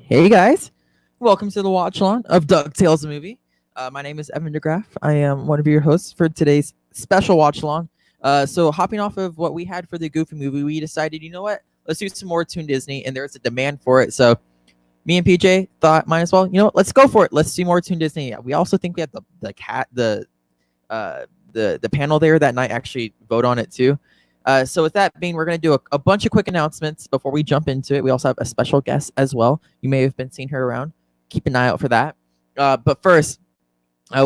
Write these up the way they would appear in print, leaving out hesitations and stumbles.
Hey guys, welcome to the watch along of Ducktales movie. My name is Evan Degraff. I am one of your hosts for today's special watch along. So hopping off of what we had for the Goofy movie, we decided, you know what? Let's do some more Toon Disney, and there's a demand for it. So me and PJ thought, might as well, you know what? Let's go for it. Let's do more Toon Disney. We also think we had the panel there that night actually vote on it too. So with that being, we're going to do a bunch of quick announcements before we jump into it. We also have a special guest as well. You may have been seeing her around. Keep an eye out for that. But first,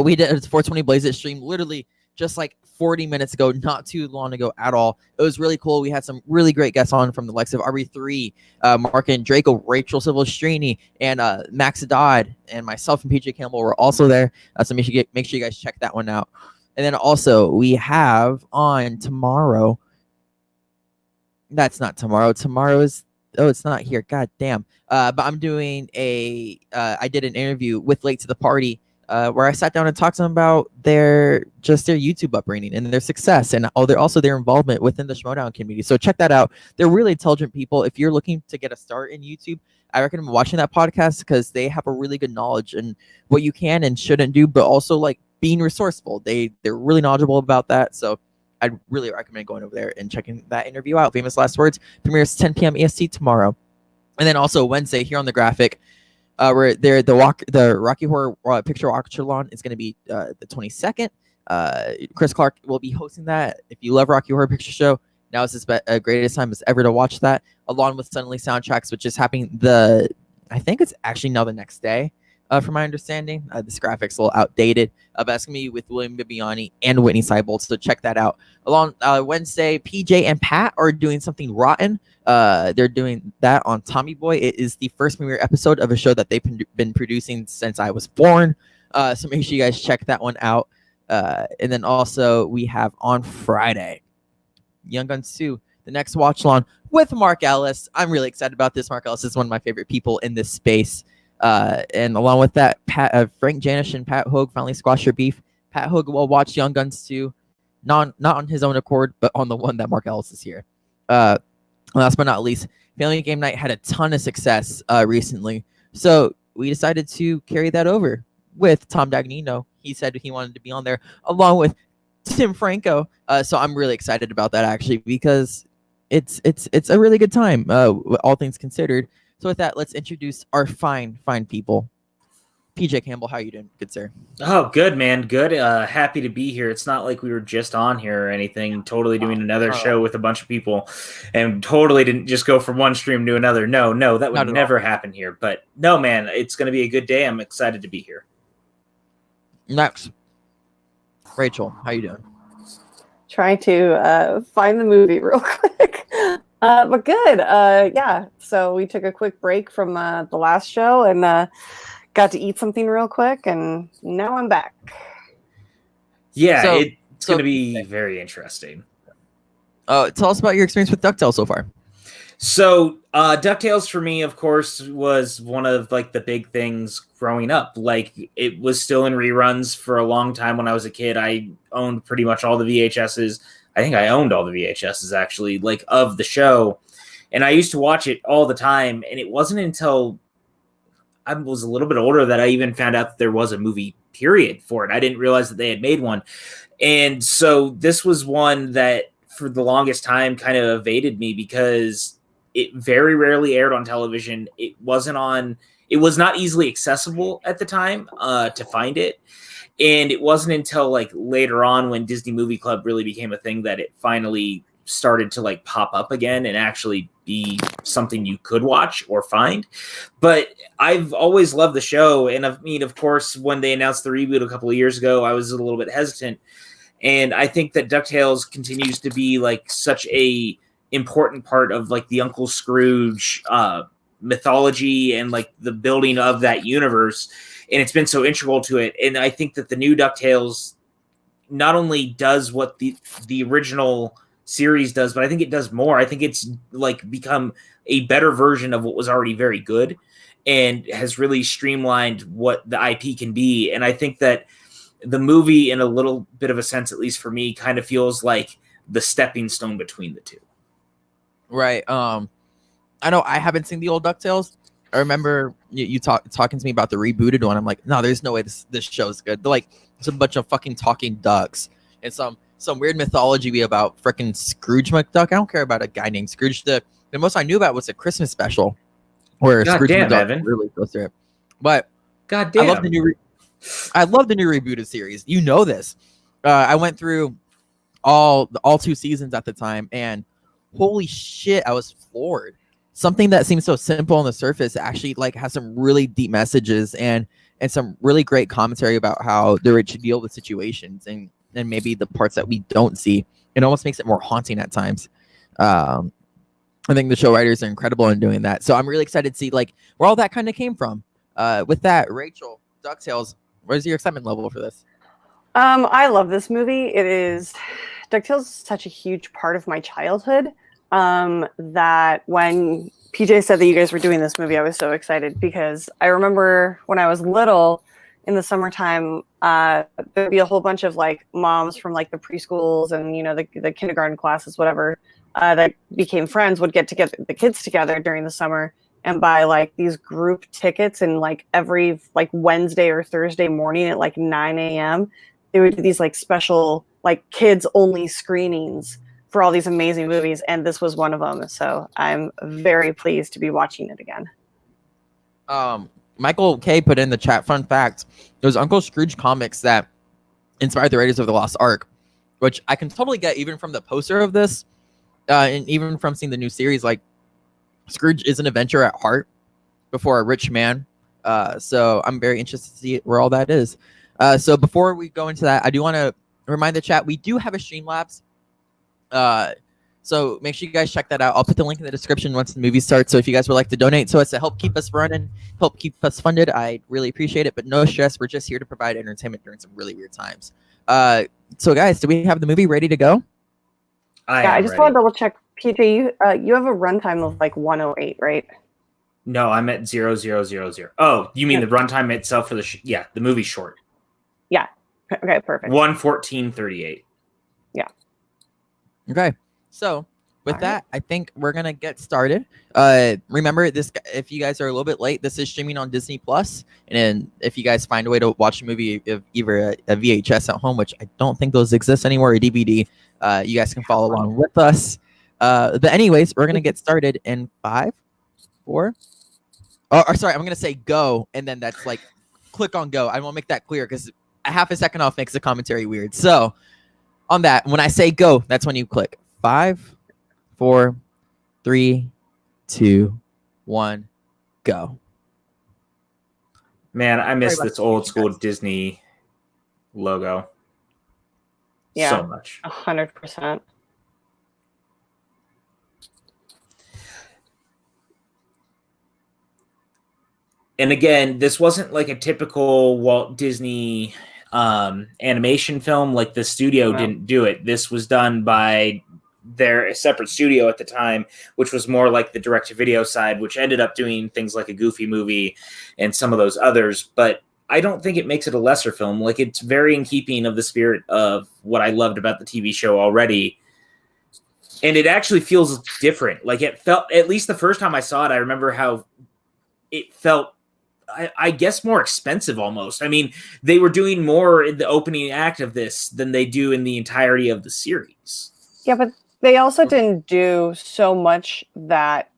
we did a 420 Blaze It stream literally just like 40 minutes ago, not too long ago at all. It was really cool. We had some really great guests on from the likes of RB3, Mark and Draco, Rachel Silvestrini, and Max Dodd, and myself and PJ Campbell were also there. So make sure you guys check that one out. And then also we have on tomorrow. That's not tomorrow. Tomorrow is it's not here. God damn. But I'm doing I did an interview with Late to the Party where I sat down and talked to them about their YouTube upbringing and their success and their involvement within the Schmodown community. So check that out. They're really intelligent people. If you're looking to get a start in YouTube, I recommend watching that podcast because they have a really good knowledge in what you can and shouldn't do, but also like being resourceful. They're really knowledgeable about that. So I'd really recommend going over there and checking that interview out. Famous Last Words premieres 10 p.m. EST tomorrow. And then also Wednesday here on the graphic, where the Rocky Horror Picture Watch-along is going to be the 22nd. Chris Clark will be hosting that. If you love Rocky Horror Picture Show, now is his greatest time as ever to watch that, along with Suddenly Soundtracks, which is happening I think it's actually now the next day. From my understanding, this graphic's a little outdated, but it's going to be with William Bibiani and Whitney Seibold, so check that out. Along Wednesday, PJ and Pat are doing something rotten. They're doing that on Tommy Boy. It is the first premiere episode of a show that they've been producing since I was born, so make sure you guys check that one out. And then also, we have on Friday, Young Guns 2, the next watch-along with Mark Ellis. I'm really excited about this. Mark Ellis is one of my favorite people in this space. And along with that, Frank Janisch and Pat Hogue finally squashed their beef. Pat Hogue will watch Young Guns 2, not on his own accord, but on the one that Mark Ellis is here. Last but not least, Family Game Night had a ton of success recently, so we decided to carry that over with Tom Dagnino. He said he wanted to be on there along with Tim Franco. So I'm really excited about that actually because it's a really good time, all things considered. So with that, let's introduce our fine people. PJ Campbell, how are you doing? Good, sir. Oh, good, man. Good. Happy to be here. It's not like we were just on here or anything, totally doing another show with a bunch of people and totally didn't just go from one stream to another. No, that would never happen here. But no, man, it's going to be a good day. I'm excited to be here. Next, Rachel, how you doing? Trying to find the movie real quick. But good. Yeah. So we took a quick break from the last show and got to eat something real quick, and now I'm back. Yeah, it's going to be very interesting. Tell us about your experience with DuckTales so far. So DuckTales for me, of course, was one of like the big things growing up. Like it was still in reruns for a long time when I was a kid. I owned pretty much all the VHSs. I think I owned all the VHSs actually, like of the show. And I used to watch it all the time. And it wasn't until I was a little bit older that I even found out that there was a movie period for it. I didn't realize that they had made one. And so this was one that for the longest time kind of evaded me because it very rarely aired on television. It was not easily accessible at the time to find it. And it wasn't until like later on when Disney Movie Club really became a thing that it finally started to like pop up again and actually be something you could watch or find. But I've always loved the show. And I mean, of course, when they announced the reboot a couple of years ago, I was a little bit hesitant. And I think that DuckTales continues to be like such a important part of like the Uncle Scrooge mythology and like the building of that universe. And it's been so integral to it. And I think that the new DuckTales not only does what the original series does, but I think it does more. I think it's like become a better version of what was already very good and has really streamlined what the IP can be. And I think that the movie, in a little bit of a sense, at least for me, kind of feels like the stepping stone between the two. Right. I know I haven't seen the old DuckTales, I remember you talking to me about the rebooted one. I'm like, no, there's no way this show is good. They're like, it's a bunch of fucking talking ducks and some weird mythology about freaking Scrooge McDuck. I don't care about a guy named Scrooge. The most I knew about was a Christmas special where God Scrooge damn, McDuck Evan. really goes through it. But God damn. I love the new rebooted series. You know this. I went through all 2 seasons at the time, and holy shit, I was floored. Something that seems so simple on the surface actually like has some really deep messages and some really great commentary about how they should deal with situations and maybe the parts that we don't see. It almost makes it more haunting at times. I think the show writers are incredible in doing that. So I'm really excited to see like where all that kind of came from. With that, Rachel, Ducktales, where's your excitement level for this? I love this movie. DuckTales is such a huge part of my childhood that when PJ said that you guys were doing this movie, I was so excited because I remember when I was little in the summertime, there'd be a whole bunch of like moms from like the preschools and, you know, the kindergarten classes, whatever, that became friends would get the kids together during the summer and buy like these group tickets, and like every like Wednesday or Thursday morning at like 9 a.m. they would do these like special like kids only screenings for all these amazing movies, and this was one of them. So I'm very pleased to be watching it again. Michael K put in the chat, fun fact, it was Uncle Scrooge comics that inspired the Raiders of the Lost Ark, which I can totally get even from the poster of this, and even from seeing the new series. Like, Scrooge is an adventurer at heart before a rich man. So I'm very interested to see where all that is. So before we go into that, I do want to remind the chat, we do have a Streamlabs. So make sure you guys check that out. I'll put the link in the description once the movie starts. So if you guys would like to donate to us to help keep us running, help keep us funded, I really appreciate it. But no stress. We're just here to provide entertainment during some really weird times. So guys, do we have the movie ready to go? I just want to double check. PJ, you have a runtime of like 108, right? No, I'm at 0000. Oh, you mean the runtime itself for the the movie's short. Yeah. Okay, perfect. 1:14:38. Yeah. Okay. So with that, I think we're gonna get started. Remember this, if you guys are a little bit late, this is streaming on Disney Plus, and if you guys find a way to watch a movie of either a VHS at home, which I don't think those exist anymore, or a DVD, you guys can follow along with us. But anyways, we're gonna get started in 5, 4. Or sorry, I'm gonna say go, and then that's like click on go. I want to make that clear because a half a second off makes the commentary weird. So on that, when I say go, that's when you click. 5, 4, 3, 2, 1, go. Man, I miss this old school Disney logo. Yeah, so much. 100%. And again, this wasn't like a typical Walt Disney animation film. Like the studio didn't do it. This was done by their separate studio at the time, which was more like the direct-to-video side, which ended up doing things like a Goofy movie and some of those others. But I don't think it makes it a lesser film. Like, it's very in keeping of the spirit of what I loved about the TV show already. And it actually feels different. Like, it felt, at least the first time I saw it, I remember how it felt, I guess, more expensive almost. I mean, they were doing more in the opening act of this than they do in the entirety of the series. Yeah, but they also didn't do so much that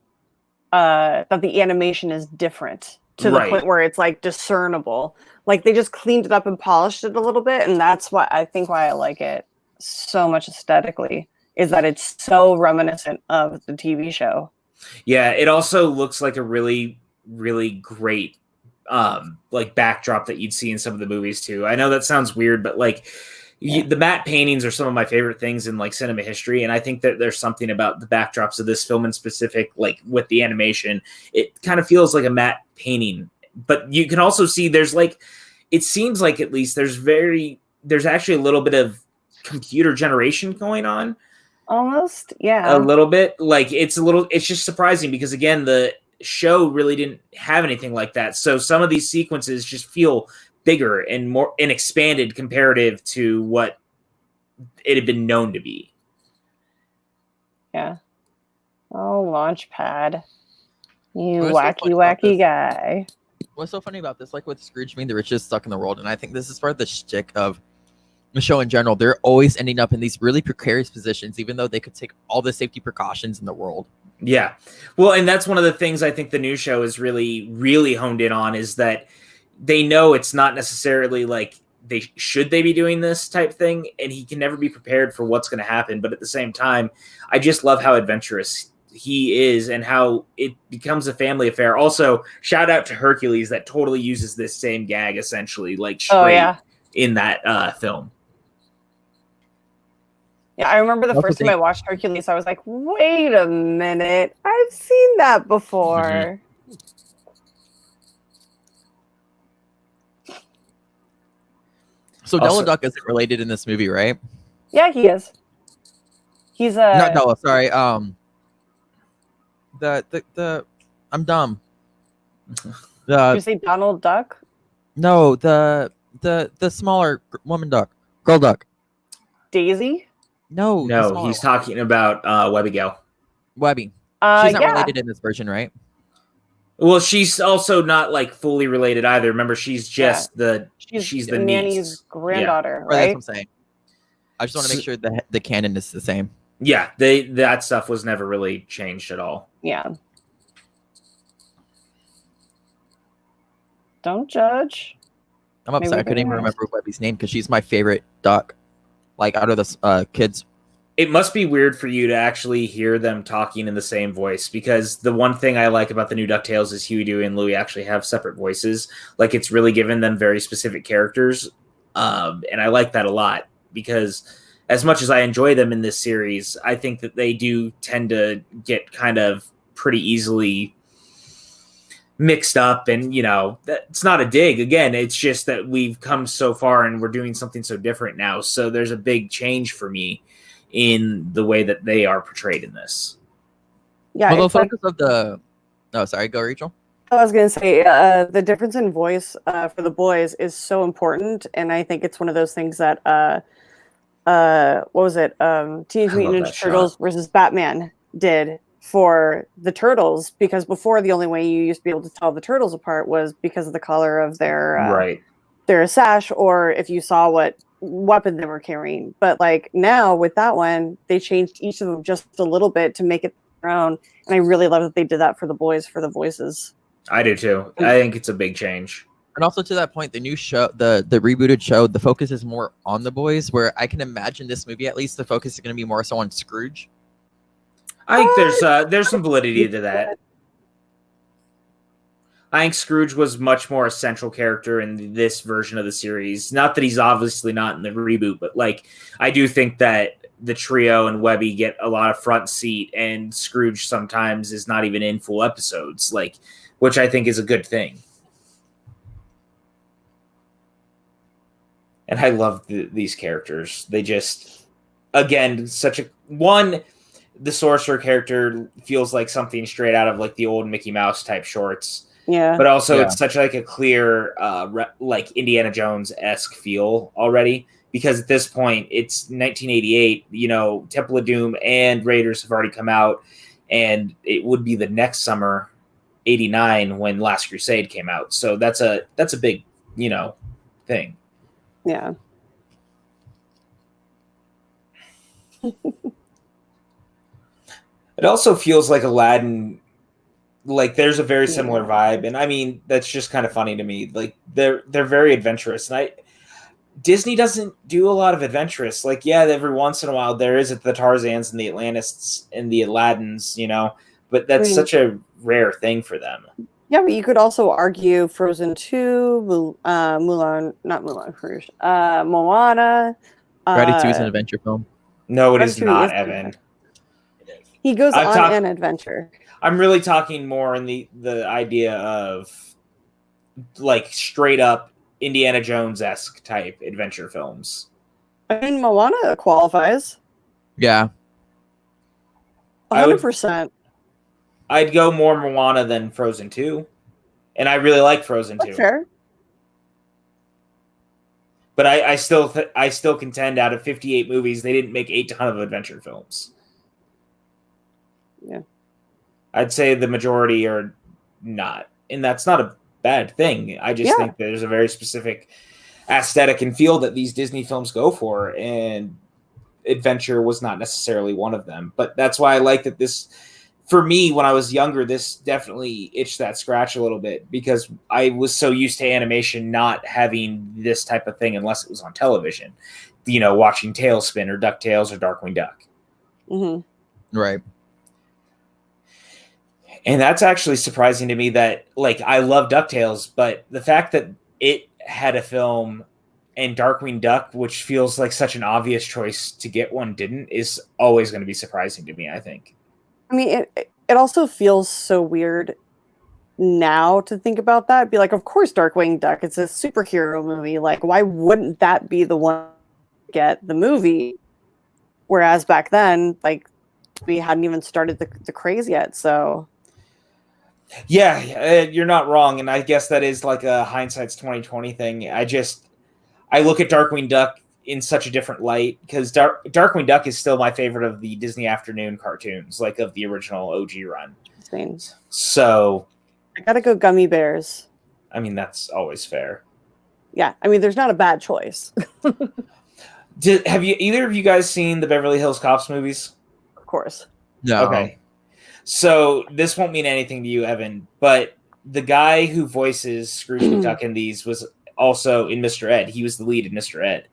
that the animation is different to the point where it's like discernible. Like, they just cleaned it up and polished it a little bit, and that's why I like it so much aesthetically, is that it's so reminiscent of the TV show. Yeah, it also looks like a really, really great like backdrop that you'd see in some of the movies too. I know that sounds weird, but like the matte paintings are some of my favorite things in like cinema history, and I think that there's something about the backdrops of this film in specific, like with the animation, it kind of feels like a matte painting. But you can also see there's like, it seems like at least there's actually a little bit of computer generation going on. Almost, yeah. A little bit. Like, it's just surprising because, again, the show really didn't have anything like that. So some of these sequences just feel bigger and more and expanded comparative to what it had been known to be. Yeah. Oh, Launchpad. You What's so wacky, funny about wacky this? guy. What's so funny about this? Like with Scrooge being the richest stuck in the world, and I think this is part of the shtick of the show in general. They're always ending up in these really precarious positions, even though they could take all the safety precautions in the world. Yeah. Well, and that's one of the things I think the new show is really, really honed in on, is that they know it's not necessarily like should they be doing this type thing, and he can never be prepared for what's going to happen. But at the same time, I just love how adventurous he is and how it becomes a family affair. Also, shout out to Hercules that totally uses this same gag essentially, like straight in that film. Yeah, I remember the first time I watched Hercules, I was like, wait a minute, I've seen that before. So Donald Duck isn't related in this movie, right? Yeah, he is. He's a not Della. Sorry. The I'm dumb. Did you say Donald Duck? No, the smaller woman duck, girl duck. Daisy? No, he's talking about Webby Gal. Webby. She's not related in this version, right? Well, she's also not like fully related either. Remember, she's just she's the Nanny's niece. granddaughter, Right? right? That's what I'm saying. I just want to make sure that the canon is the same. Yeah, that stuff was never really changed at all. Yeah. Don't judge. I'm upset. I couldn't even remember Webby's name because she's my favorite duck. Like out of the kids. It must be weird for you to actually hear them talking in the same voice, because the one thing I like about the new DuckTales is Huey, Dewey, and Louie actually have separate voices. Like, it's really given them very specific characters. And I like that a lot, because as much as I enjoy them in this series, I think that they do tend to get kind of pretty easily mixed up. And, you know, it's not a dig. Again, it's just that we've come so far and we're doing something so different now. So there's a big change for me in the way that they are portrayed in this. Yeah. Well, the focus of the... Oh, sorry. Go, Rachel. I was going to say, the difference in voice for the boys is so important. And I think it's one of those things that... what was it? Teenage Mutant Ninja Turtles versus Batman did for the Turtles, because before the only way you used to be able to tell the Turtles apart was because of the color of their their sash, or if you saw what weapon they were carrying. But like now with that one, they changed each of them just a little bit to make it their own, and I really love that they did that for the boys for the voices. I do too. I think it's a big change. And also to that point, the new show, the rebooted show, the focus is more on the boys, where I can imagine this movie, at least the focus is going to be more so on Scrooge. I think there's some validity to that. I think Scrooge was much more a central character in this version of the series. Not that he's obviously not in the reboot, but like I do think that the trio and Webby get a lot of front seat, and Scrooge sometimes is not even in full episodes, like, which I think is a good thing. And I love these characters. They just, again, the sorcerer character feels like something straight out of like the old Mickey Mouse type shorts. Yeah. But also it's such like a clear, like Indiana Jones-esque feel already, because at this point it's 1988, you know, Temple of Doom and Raiders have already come out, and it would be the next summer, 89, when Last Crusade came out. So that's a big, you know, thing. Yeah. It also feels like Aladdin, like there's a very similar vibe, and I mean that's just kind of funny to me. Like they're very adventurous, and Disney doesn't do a lot of adventurous. Like, yeah, every once in a while there is the Tarzans and the Atlantis and the Aladdins, you know, but that's such a rare thing for them. Yeah, but you could also argue Frozen 2, Moulin Rouge, Moana. Gratitude 2 is an adventure film. No, it is not, Evan. He goes on an adventure. I'm really talking more in the idea of like straight up Indiana Jones-esque type adventure films. I mean, Moana qualifies. Yeah. 100%. I'd go more Moana than Frozen 2. And I really like Frozen 2. Fair. But I still contend out of 58 movies, they didn't make a ton of adventure films. Yeah. I'd say the majority are not. And that's not a bad thing. I just think there's a very specific aesthetic and feel that these Disney films go for, and adventure was not necessarily one of them. But that's why I like that this, for me, when I was younger, this definitely itched that scratch a little bit, because I was so used to animation not having this type of thing unless it was on television. You know, watching Tailspin or DuckTales or Darkwing Duck. Mm-hmm. Right. And that's actually surprising to me that, like, I love DuckTales, but the fact that it had a film and Darkwing Duck, which feels like such an obvious choice to get one, didn't, is always going to be surprising to me, I think. I mean, it also feels so weird now to think about that. Be like, of course, Darkwing Duck, it's a superhero movie. Like, why wouldn't that be the one to get the movie? Whereas back then, like, we hadn't even started the craze yet, so... Yeah, you're not wrong, and I guess that is like a hindsight's 2020 thing. I look at Darkwing Duck in such a different light, because Darkwing Duck is still my favorite of the Disney Afternoon cartoons, like of the original OG run. So I gotta go Gummy Bears. I mean, that's always fair. Yeah, I mean, there's not a bad choice. Have either of you guys seen the Beverly Hills Cops movies? Of course. No. Okay. So this won't mean anything to you, Evan, but the guy who voices Scrooge McDuck in these was also in Mr. Ed. He was the lead in Mr. Ed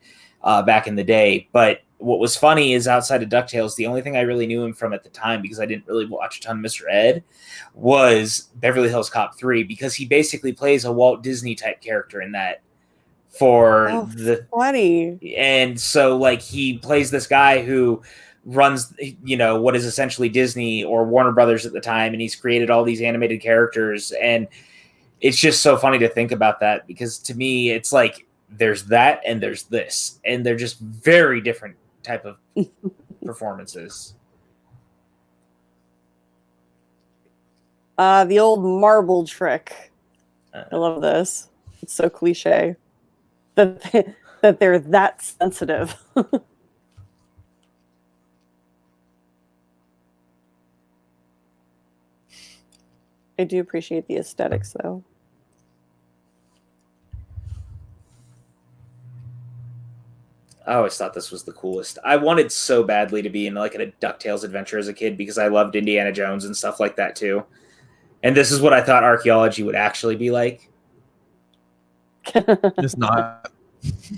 back in the day. But what was funny is, outside of DuckTales, the only thing I really knew him from at the time, because I didn't really watch a ton of Mr. Ed, was Beverly Hills Cop 3, because he basically plays a Walt Disney type character in that funny. And so, like, he plays this guy who runs, you know, what is essentially Disney or Warner Brothers at the time, and he's created all these animated characters, and it's just so funny to think about that, because to me it's like there's that and there's this, and they're just very different type of performances. The old marble trick. I love this. It's so cliche that they're that sensitive. I do appreciate the aesthetics, though. I always thought this was the coolest. I wanted so badly to be in like a DuckTales adventure as a kid, because I loved Indiana Jones and stuff like that too. And this is what I thought archaeology would actually be like. It's not.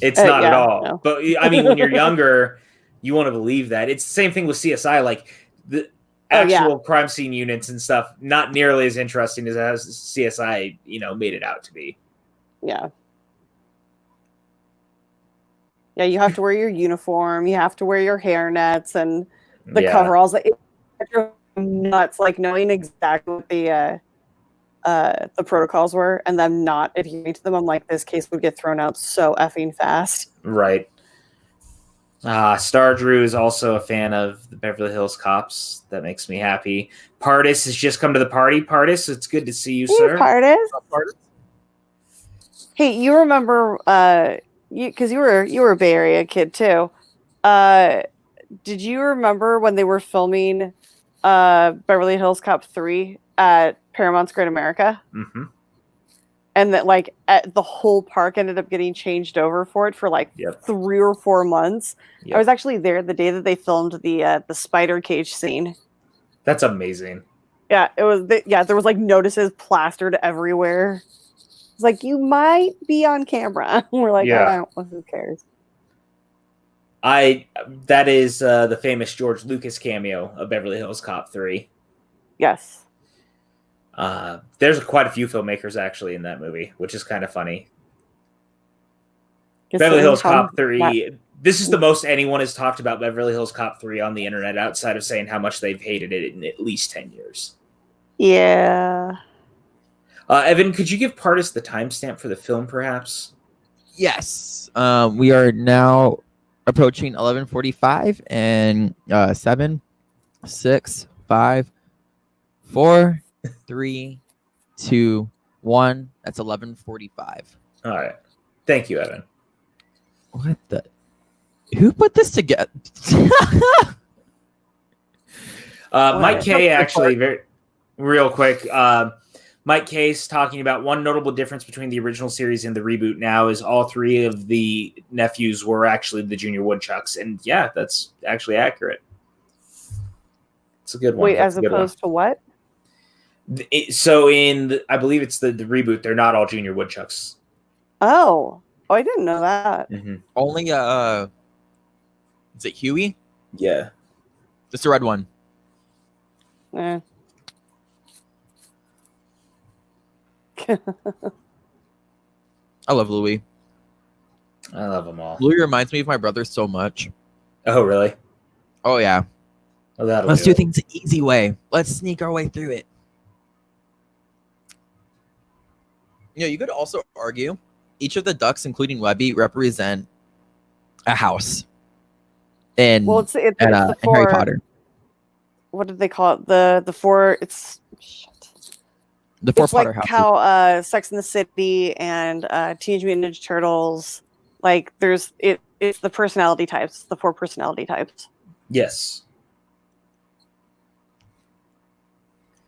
It's not at all. No. But I mean, when you're younger, you want to believe that. It's the same thing with CSI. Like, the actual crime scene units and stuff, not nearly as interesting as CSI, you know, made it out to be. Yeah. Yeah, you have to wear your uniform, you have to wear your hairnets and the coveralls. Like, it's nuts, like knowing exactly what the protocols were and them not adhering to them. I'm like, this case would get thrown out so effing fast. Right. Star Drew is also a fan of the Beverly Hills Cops. That makes me happy. Pardis has just come to the party. Pardis, it's good to see you, sir. Pardis. Hey, you remember? Because you were a Bay Area kid too. Did you remember when they were filming Beverly Hills Cop 3 at Paramount's Great America? Mm-hmm. And that, like, the whole park ended up getting changed over for it for like 3 or 4 months. I was actually there the day that they filmed the spider cage scene. That's amazing. Yeah, it was. There was like notices plastered everywhere. It's like, you might be on camera. We're like, who cares? That is the famous George Lucas cameo of Beverly Hills Cop 3. Yes. There's quite a few filmmakers actually in that movie, which is kind of funny. Beverly Hills Cop 3. This is the most anyone has talked about Beverly Hills Cop 3 on the internet, outside of saying how much they've hated it in at least 10 years. Yeah. Evan, could you give Pardis the timestamp for the film, perhaps? Yes. We are now approaching 11:45, and 7, 6, 5, 4, 3, 2, 1. That's 11:45. All right. Thank you, Evan. What the? Who put this together? Mike K, actually, real quick. Mike Case talking about one notable difference between the original series and the reboot now is all three of the nephews were actually the Junior Woodchucks. And yeah, that's actually accurate. It's a good one. Wait, as opposed to what? I believe it's the reboot, they're not all Junior Woodchucks. Oh, I didn't know that. Mm-hmm. Only is it Huey? Yeah. Just the red one. Eh. I love Louis. I love them all. Louis reminds me of my brother so much. Oh, really? Oh yeah. Oh, Let's do things the easy way. Let's sneak our way through it. You could also argue each of the ducks, including Webby, represent a house. In well, it's the in Harry Potter. What did they call it? The four. It's shit. The four it's Potter like houses. how Sex and the City and Teenage Mutant Ninja Turtles. Like it's the personality types, the 4 personality types. Yes.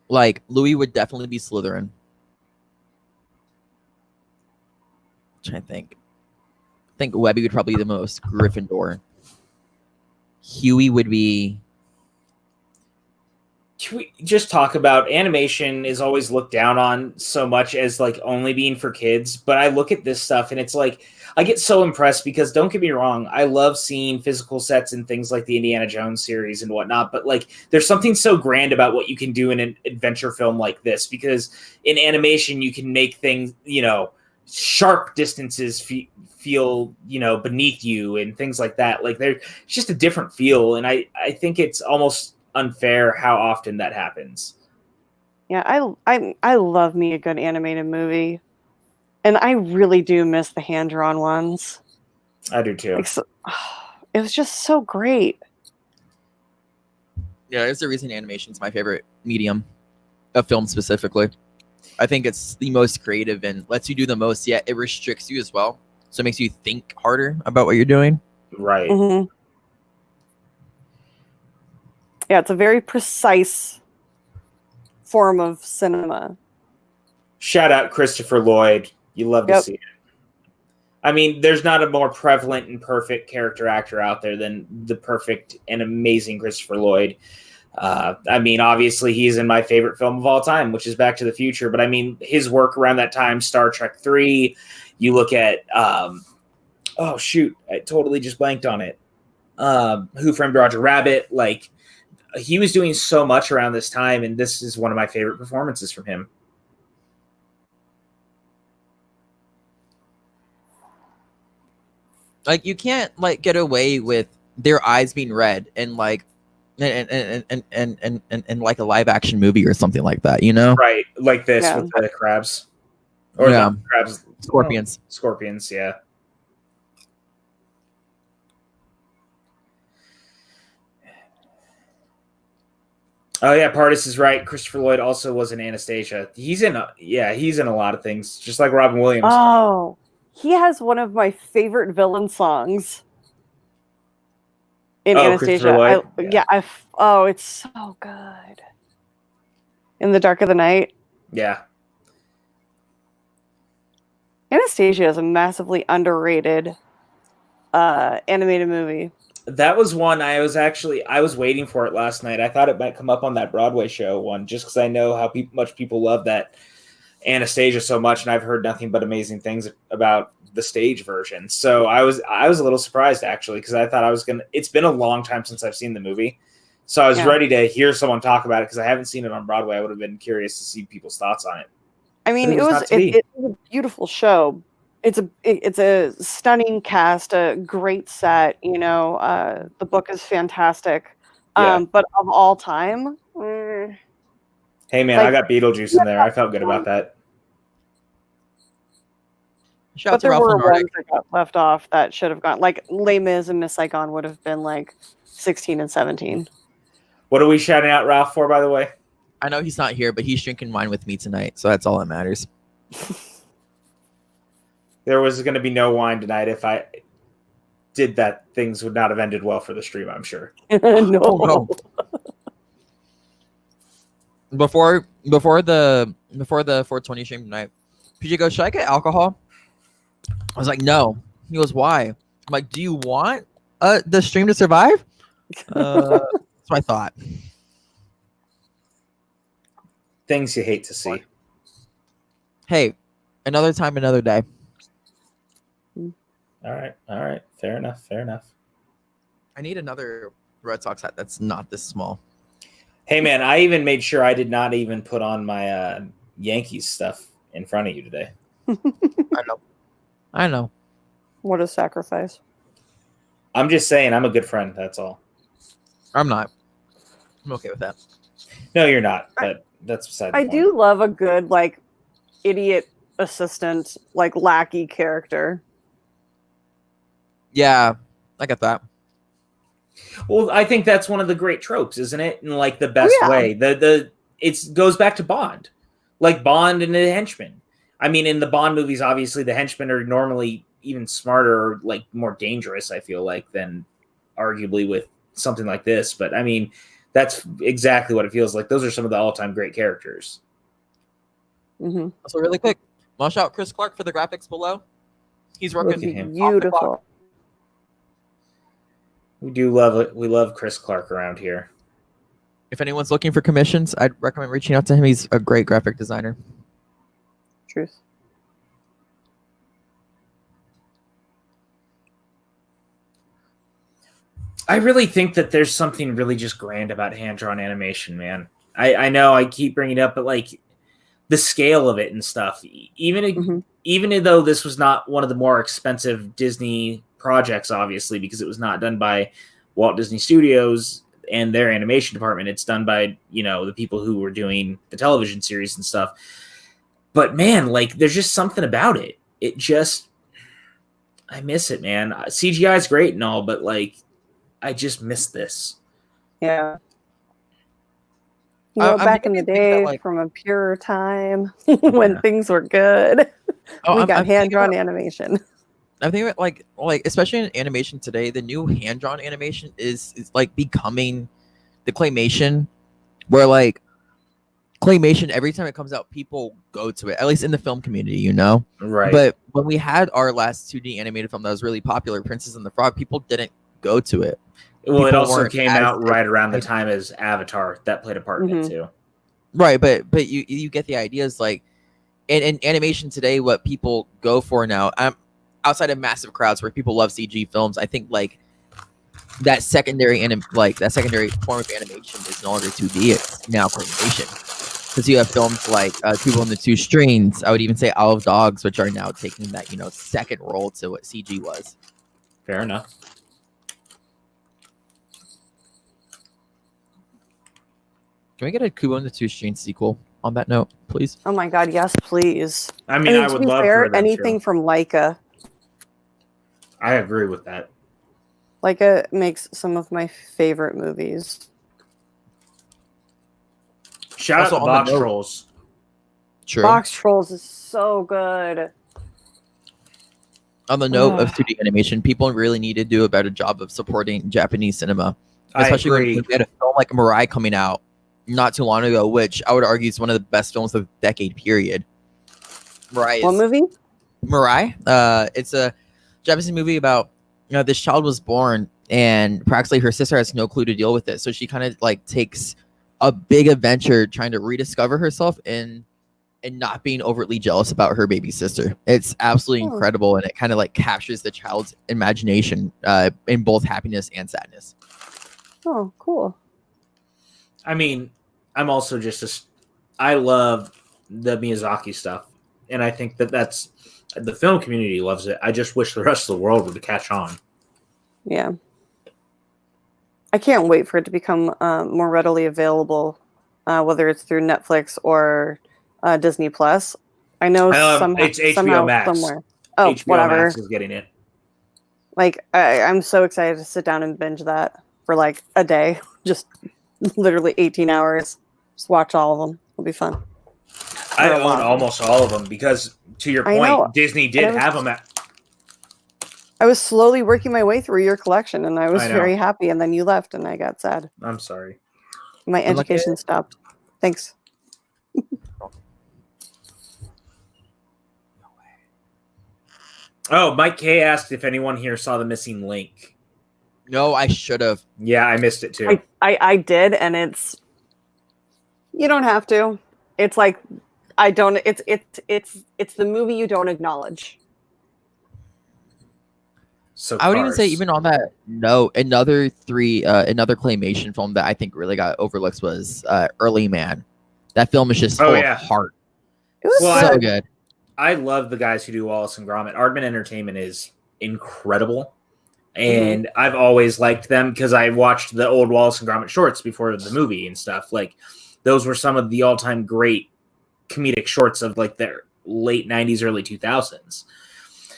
Like Louis would definitely be Slytherin. I'm trying to think. I think Webby would probably be the most Gryffindor. Huey would be. Can we just talk about animation is always looked down on so much as like only being for kids, but I look at this stuff and it's like I get so impressed because don't get me wrong, I love seeing physical sets and things like the Indiana Jones series and whatnot, but like there's something so grand about what you can do in an adventure film like this because in animation you can make things, sharp distances feel, beneath you and things like that. Like there's just a different feel, and I think it's almost unfair how often that happens. Yeah, I love me a good animated movie, and I really do miss the hand drawn ones. I do too. It was just so great. Yeah, there's a reason animation's my favorite medium of film specifically. I think it's the most creative and lets you do the most, yet it restricts you as well. So it makes you think harder about what you're doing. Right. Mm-hmm. Yeah, it's a very precise form of cinema. Shout out Christopher Lloyd. You love to see it. I mean, there's not a more prevalent and perfect character actor out there than the perfect and amazing Christopher Lloyd. I mean, obviously, he's in my favorite film of all time, which is Back to the Future. But I mean, his work around that time, Star Trek 3, you look at, oh, shoot, I totally just blanked on it. Who Framed Roger Rabbit? Like, he was doing so much around this time, and this is one of my favorite performances from him. Like, you can't, like, get away with their eyes being red and, like, and like a live action movie or something like that, Right, like this with the crabs. Or the crabs. Scorpions. Scorpions, yeah. Oh yeah, Pardis is right. Christopher Lloyd also was in Anastasia. He's in a lot of things, just like Robin Williams. Oh, he has one of my favorite villain songs in Anastasia. It's so good. In the Dark of the Night. Yeah. Anastasia is a massively underrated animated movie. That was one I was waiting for it last night. I thought it might come up on that Broadway show one, just because I know how much people love that Anastasia so much, and I've heard nothing but amazing things about the stage version. So I was a little surprised actually, because I thought it's been a long time since I've seen the movie. So I was ready to hear someone talk about it because I haven't seen it on Broadway. I would have been curious to see people's thoughts on it. I mean, it was a beautiful show. It's a stunning cast, a great set. The book is fantastic. But of all time, hey man, I got Beetlejuice in there. I felt good about that. But there were ones that got left off that should have gone. Like Les Mis and Miss Saigon would have been like 16 and 17. What are we shouting out Ralph for, by the way? I know he's not here, but he's drinking wine with me tonight, so that's all that matters. There was going to be no wine tonight. If I did that, things would not have ended well for the stream, I'm sure. No. before the 420 stream tonight, PJ goes, "Should I get alcohol?" I was like, "No." He goes, "Why?" I'm like, "Do you want the stream to survive?" That's what I thought. Things you hate to see. Hey, another time, another day. All right. Fair enough. I need another Red Sox hat that's not this small. Hey, man, I even made sure I did not even put on my Yankees stuff in front of you today. I know. What a sacrifice. I'm just saying, I'm a good friend. That's all. I'm not. I'm okay with that. No, you're not, but that's beside the I point. do love a good, like, idiot assistant, like, lackey character. Yeah, I get that. Well, I think that's one of the great tropes, isn't it? In like the best way. It goes back to Bond, like Bond and the henchman. I mean, in the Bond movies, obviously the henchmen are normally even smarter or like more dangerous. I feel like than arguably with something like this. But I mean, that's exactly what it feels like. Those are some of the all-time great characters. Mm-hmm. So really quick, want to shout out Chris Clark for the graphics below. He's working Beautiful. We do love it. We love Chris Clark around here. If anyone's looking for commissions, I'd recommend reaching out to him. He's a great graphic designer. Truth. I really think that there's something really just grand about hand-drawn animation, man. I know I keep bringing it up, but like the scale of it and stuff, even though this was not one of the more expensive Disney projects, obviously, because it was not done by Walt Disney Studios and their animation department. It's done by, the people who were doing the television series and stuff. But man, like there's just something about it. I miss it, man. CGI is great and all, but like, I just miss this. Yeah. Back in the day, from a pure time when things were good, we got hand-drawn animation. I think like especially in animation today, the new hand-drawn animation is like becoming the claymation, where like claymation every time it comes out, people go to it. At least in the film community, Right. But when we had our last 2D animated film that was really popular, Princess and the Frog, people didn't go to it. Well, People it also weren't came out right around the time as Avatar. That played a part in it too. Right, but you get the ideas. Like in animation today, what people go for now, outside of massive crowds where people love CG films, I think like that secondary form of animation is no longer 2D. It's now claymation. Because you have films like People in the Two Strings. I would even say Isle of Dogs, which are now taking that second role to what CG was. Fair enough. Can we get a Kubo and the Two Strings sequel on that note, please? Oh my god, yes, please. I mean, I would love for them anything from Laika. I agree with that. Laika makes some of my favorite movies. Shout out to Box Trolls. True. Box Trolls is so good. On the note of 2D animation, people really need to do a better job of supporting Japanese cinema. Especially when we had a film like Mirai coming out not too long ago, which I would argue is one of the best films of the decade period. Mirai. What movie? Mirai. It's a Japanese movie about this child was born and practically her sister has no clue to deal with it, so she kind of like takes a big adventure trying to rediscover herself and not being overtly jealous about her baby sister. It's absolutely incredible, and it kind of like captures the child's imagination in both happiness and sadness. Oh, cool. I mean, I'm also I love the Miyazaki stuff, and I think that's the film community loves it. I just wish the rest of the world would catch on. Yeah. I can't wait for it to become more readily available, whether it's through Netflix or Disney Plus. I know it's HBO Max. Somewhere. Oh, HBO whatever. Max is getting it. Like I'm so excited to sit down and binge that for like a day, just literally 18 hours. Just watch all of them. It'll be fun. I own almost all of them because, to your point, Disney did have them. I was slowly working my way through your collection, and I was very happy. And then you left, and I got sad. I'm sorry. My education stopped. Thanks. Oh, Mike K asked if anyone here saw The Missing Link. No, I should have. Yeah, I missed it too. I did, and you don't have to. It's like I don't. It's the movie you don't acknowledge. So I would even say, even on that note, another claymation film that I think really got overlooked was Early Man. That film is just full of heart. It was so good. I love the guys who do Wallace and Gromit. Aardman Entertainment is incredible. And I've always liked them because I watched the old Wallace and Gromit shorts before the movie and stuff. Like, those were some of the all-time great comedic shorts of like their late 90s, early 2000s.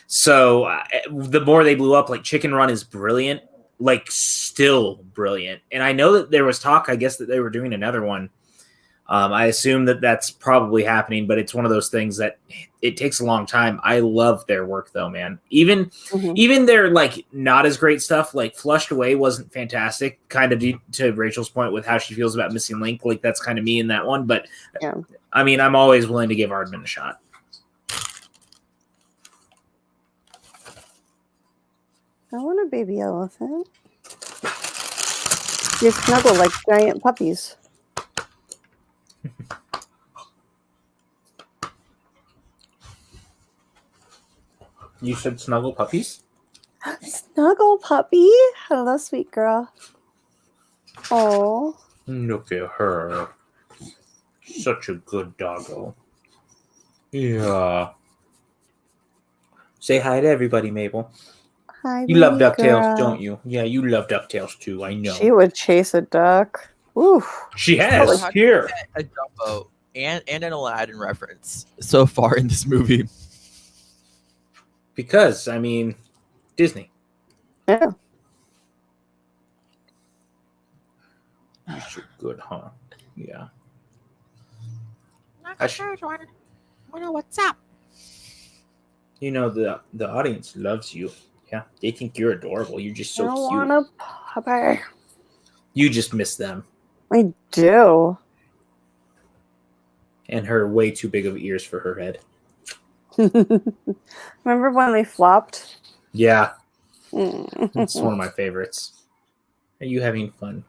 So the more they blew up, like Chicken Run is brilliant, like still brilliant. And I know that there was talk, I guess, that they were doing another one. I assume that that's probably happening, but it's one of those things that it takes a long time. I love their work though, man. Even their like not as great stuff, like Flushed Away wasn't fantastic, kind of to Rachel's point with how she feels about Missing Link. Like that's kind of me in that one. But yeah. I mean, I'm always willing to give Aardman a shot. I want a baby elephant. You snuggle like giant puppies. You should snuggle puppies? Snuggle puppy. Hello, sweet girl. Oh. Look at her. Such a good doggo. Yeah. Say hi to everybody, Mabel. Hi, you love DuckTales, girl. Don't you? Yeah, you love DuckTales too, I know. She would chase a duck. Oof. She has. Here. A Dumbo and an Aladdin reference so far in this movie. Because, I mean, Disney. Yeah. You're so good, huh? Yeah. Wonder what's up. You know, the audience loves you. Yeah, they think you're adorable. You're just so cute. I want a puppy. You just miss them. I do. And her way too big of ears for her head. Remember when they flopped? Yeah. It's one of my favorites. Are you having fun?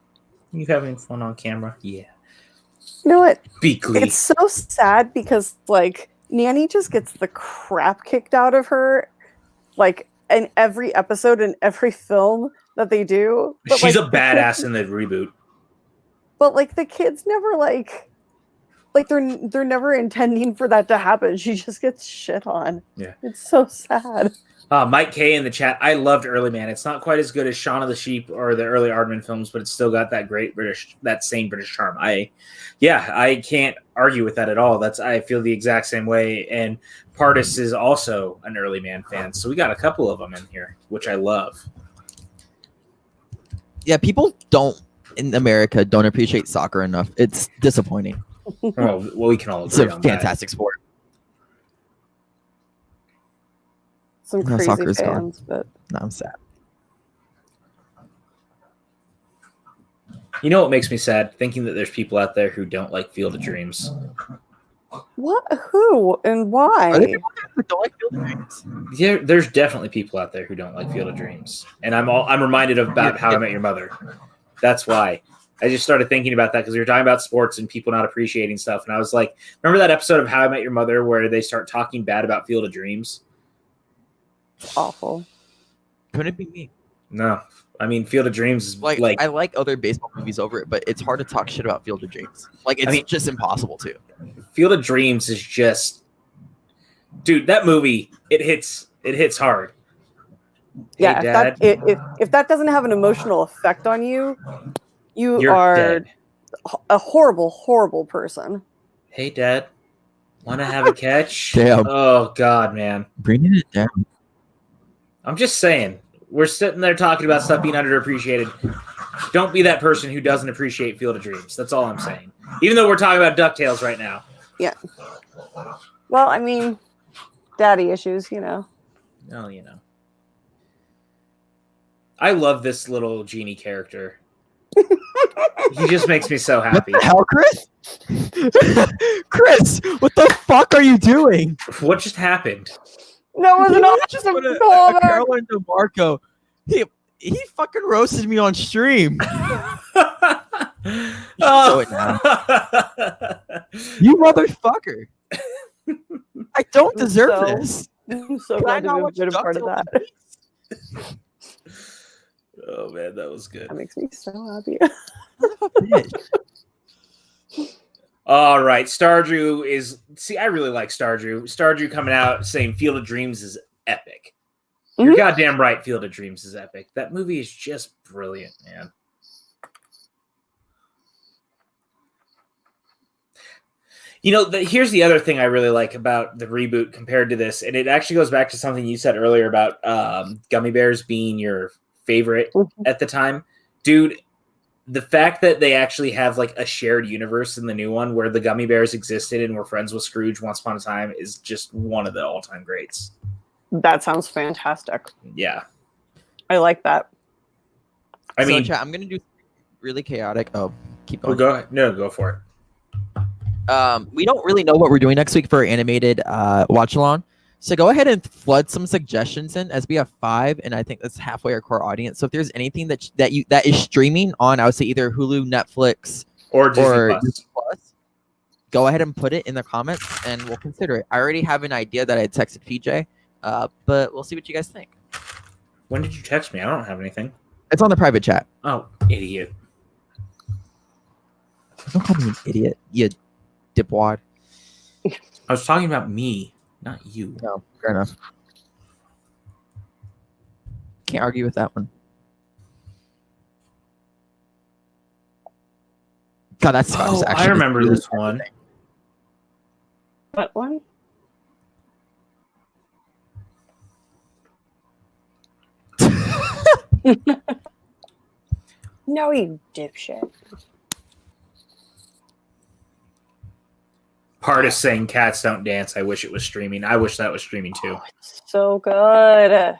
Are you having fun on camera? Yeah. You know what? Beakley. It's so sad because, like, Nanny just gets the crap kicked out of her, like, in every episode, in every film that they do. But, she's like, a badass in the reboot. But, like, the kids never, like they're never intending for that to happen. She just gets shit on. Yeah. It's so sad. Mike K in the chat. I loved Early Man. It's not quite as good as Shaun of the Sheep or the early Aardman films, but it's still got that that same British charm. I can't argue with that at all. I feel the exact same way. And Pardis is also an Early Man fan. So we got a couple of them in here, which I love. Yeah, people in America don't appreciate soccer enough. It's disappointing. Oh, well, we can all agree it's a on fantastic sport. Some crazy fans, but no, I'm sad. You know what makes me sad? Thinking that there's people out there who don't like Field of Dreams. What? Who and why? Are there people who don't like Field of Dreams? Yeah, there's definitely people out there who don't like Field of Dreams, and I'm reminded about How I Met Your Mother. That's why. I just started thinking about that because we were talking about sports and people not appreciating stuff. And I was like, remember that episode of How I Met Your Mother where they start talking bad about Field of Dreams? It's awful. Couldn't it be me? No. I mean, Field of Dreams is like I like other baseball movies over it, but it's hard to talk shit about Field of Dreams. Like, it's just impossible to. Field of Dreams is just, dude, that movie, it hits hard. Yeah, hey, Dad, if that doesn't have an emotional effect on you, you're are dead. A horrible, horrible person. Hey, Dad, want to have a catch? Damn. Oh, God, man. Bringing it down. I'm just saying, we're sitting there talking about stuff being underappreciated. Don't be that person who doesn't appreciate Field of Dreams. That's all I'm saying. Even though we're talking about DuckTales right now. Yeah. Well, I mean, daddy issues, you know. Oh, you know. I love this little genie character. He just makes me so happy. What the hell, Chris? Chris, what the fuck are you doing? What just happened? That was an Just awesome put a callback. Caroline DeMarco. He fucking roasted me on stream. Show it now. You motherfucker. I don't deserve this. I'm so Can I glad to not be watch a part of Ducktales that. in peace? Oh man, that was good. That makes me so happy. Bitch. All right, Stardrew is. See, I really like Stardrew. Stardrew coming out saying Field of Dreams is epic. You're goddamn right. Field of Dreams is epic. That movie is just brilliant, man. You know, here's the other thing I really like about the reboot compared to this, and it actually goes back to something you said earlier about gummy bears being your favorite at the time. Dude, the fact that they actually have like a shared universe in the new one where the gummy bears existed and were friends with Scrooge once upon a time is just one of the all-time greats. That sounds fantastic. Yeah. I like that. I mean, chat, I'm going to do really chaotic. Oh, keep oh, going. go ahead. No, go for it. We don't really know what we're doing next week for our animated watch along. So go ahead and flood some suggestions in, as we have 5, and I think that's halfway our core audience. So if there's anything that is streaming on, I would say either Hulu, Netflix, or Disney Plus, go ahead and put it in the comments, and we'll consider it. I already have an idea that I texted PJ, but we'll see what you guys think. When did you text me? I don't have anything. It's on the private chat. Oh, idiot! Don't call me an idiot, you dipwad. I was talking about me, not you. No, fair enough. Can't argue with that one. God, that's Oh, I remember this one. What one? No, you dipshit. Part is saying cats don't dance. I wish it was streaming. I wish that was streaming too. Oh, it's so good.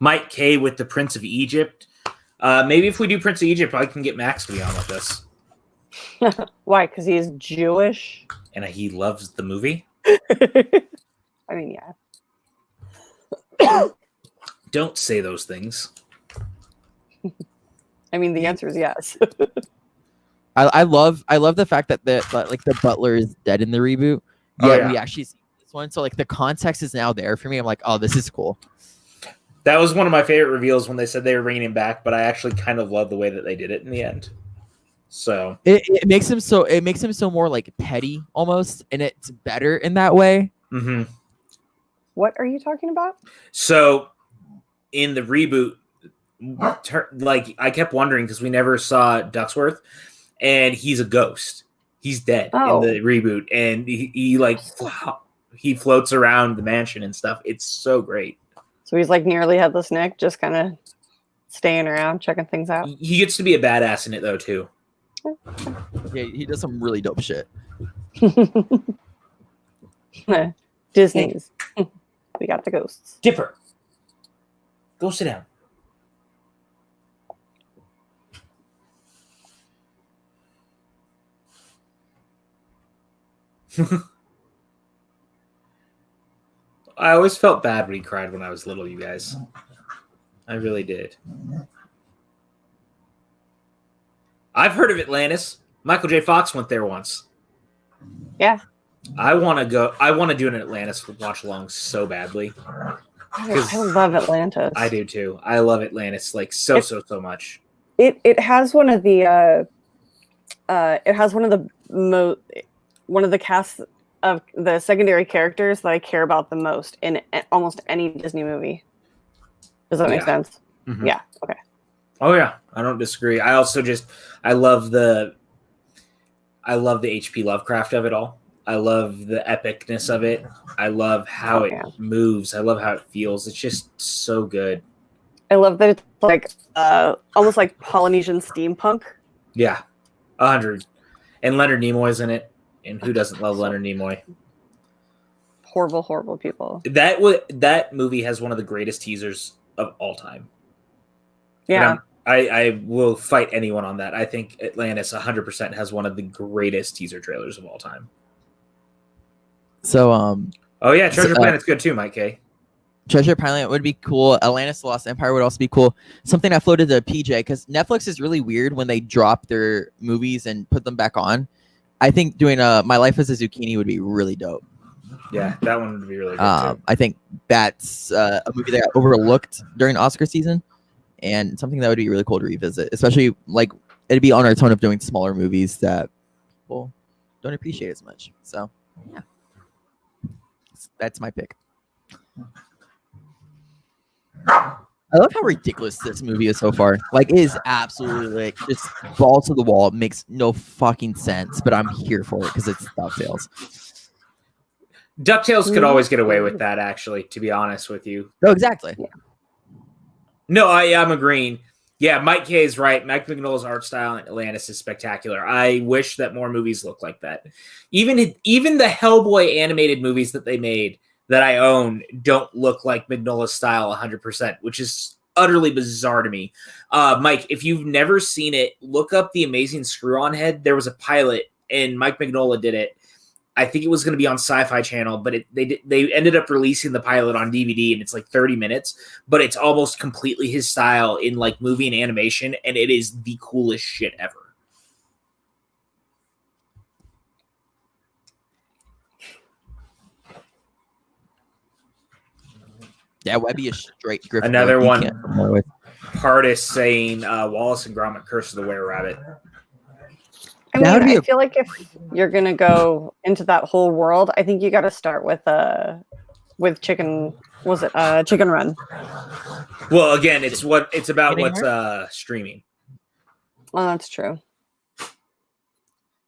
Mike K with the Prince of Egypt. Maybe if we do Prince of Egypt, I can get Max to be on with us. Why? Because he's Jewish? And he loves the movie? I mean, yeah. Don't say those things. I mean, the answer is yes. I love the fact that the butler is dead in the reboot. We actually see this one, so like the context is now there for me. I'm like, oh, this is cool. That was one of my favorite reveals when they said they were bringing him back, but I actually kind of love the way that they did it in the end. So it makes him so more like petty almost, and it's better in that way. Mm-hmm. What are you talking about? So in the reboot, like I kept wondering because we never saw Ducksworth, and he's a ghost. He's dead in the reboot, and he floats around the mansion and stuff. It's so great. So he's like nearly headless Nick, just kind of staying around, checking things out. He gets to be a badass in it though too. Yeah, he does some really dope shit. Disney's. We got the ghosts. Dipper, go sit down. I always felt bad when he cried when I was little, you guys. I really did. I've heard of Atlantis. Michael J. Fox went there once. Yeah. I want to go. I want to do an Atlantis watch along so badly. I love Atlantis. I do too. I love Atlantis like so much. It has one of the one of the casts of the secondary characters that I care about the most in almost any Disney movie. Does that make sense? Mm-hmm. Yeah. Okay. Oh yeah, I don't disagree. I also I love the H.P. Lovecraft of it all. I love the epicness of it. I love how it moves. I love how it feels. It's just so good. I love that it's like almost like Polynesian steampunk. Yeah, 100. And Leonard Nimoy's in it. And who doesn't love Leonard Nimoy? Horrible, horrible people. That movie has one of the greatest teasers of all time. Yeah. I will fight anyone on that. I think Atlantis 100% has one of the greatest teaser trailers of all time. So oh yeah, Treasure Planet's good too, Mike K. Treasure Pilot would be cool. Atlantis: The Lost Empire would also be cool. Something I floated to PJ because Netflix is really weird when they drop their movies and put them back on. I think doing My Life as a Zucchini would be really dope. Yeah, that one would be really good too. I think that's a movie that got overlooked during Oscar season, and something that would be really cool to revisit. Especially like it'd be on our tone of doing smaller movies that people don't appreciate as much. So yeah, that's my pick. I love how ridiculous this movie is so far. Like, it is absolutely like just balls to the wall. It makes no fucking sense, but I'm here for it because it's DuckTales. DuckTales could always get away with that, actually, to be honest with you. Oh, exactly. Yeah. No, I'm agreeing. Yeah, Mike K is right. Mike Mignola's art style in Atlantis is spectacular. I wish that more movies look like that. Even the Hellboy animated movies that they made that I own don't look like Mignola's style 100%, which is utterly bizarre to me. Mike, if you've never seen it, look up The Amazing Screw-On Head. There was a pilot, and Mike Mignola did it. I think it was going to be on Sci-Fi Channel, but they ended up releasing the pilot on DVD, and it's like 30 minutes, but it's almost completely his style in like movie and animation, and it is the coolest shit ever. Yeah, Webby is straight Griffin. Another one. Pardis saying Wallace and Gromit: Curse of the Were-Rabbit. I mean, I feel like if you're gonna go into that whole world, I think you got to start with Chicken. Was it Chicken Run? Well, again, it's about what's streaming. Oh, that's true.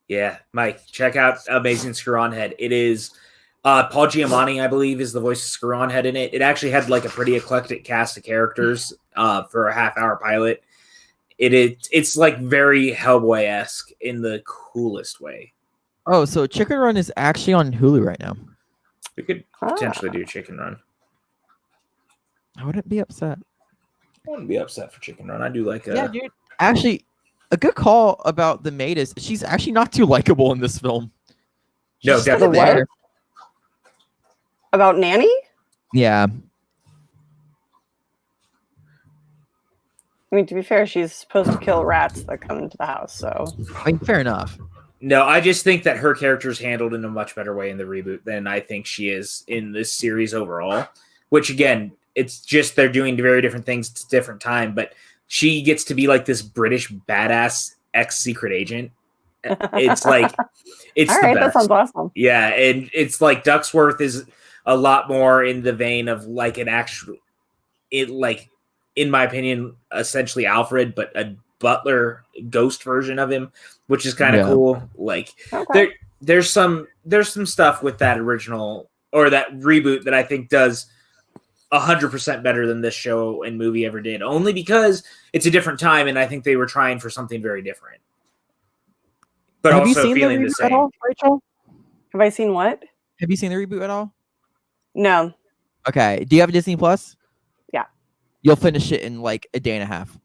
Yeah, Mike, check out Amazing Screw-On Head. It is Paul Giamatti, I believe, is the voice of Screw-On Head in it. It actually had like a pretty eclectic cast of characters for a half-hour pilot. It's like very Hellboy-esque in the coolest way. Oh, so Chicken Run is actually on Hulu right now. We could potentially do Chicken Run. I wouldn't be upset. I wouldn't be upset for Chicken Run. I do like Yeah, dude. Actually, a good call about the maid is she's actually not too likable in this film. No, She's definitely. What? About Nanny? Yeah. I mean, to be fair, she's supposed to kill rats that come into the house, so... I mean, fair enough. No, I just think that her character is handled in a much better way in the reboot than I think she is in this series overall. Which, again, it's just they're doing very different things at a different time, but she gets to be like this British badass ex-secret agent. It's like... It's all the right, best. That sounds awesome. Yeah, and it's like Ducksworth is a lot more in the vein of like an actual... in my opinion, essentially Alfred, but a butler ghost version of him, which is kind of cool. Like there's some stuff with that original or that reboot that I think does 100% better than this show and movie ever did, only because it's a different time. And I think they were trying for something very different, but have also you seen feeling the the reboot same. at all, Rachel? Have I seen what? Have you seen the reboot at all? No. Okay. Do you have a Disney Plus? Yeah. You'll finish it in like a day and a half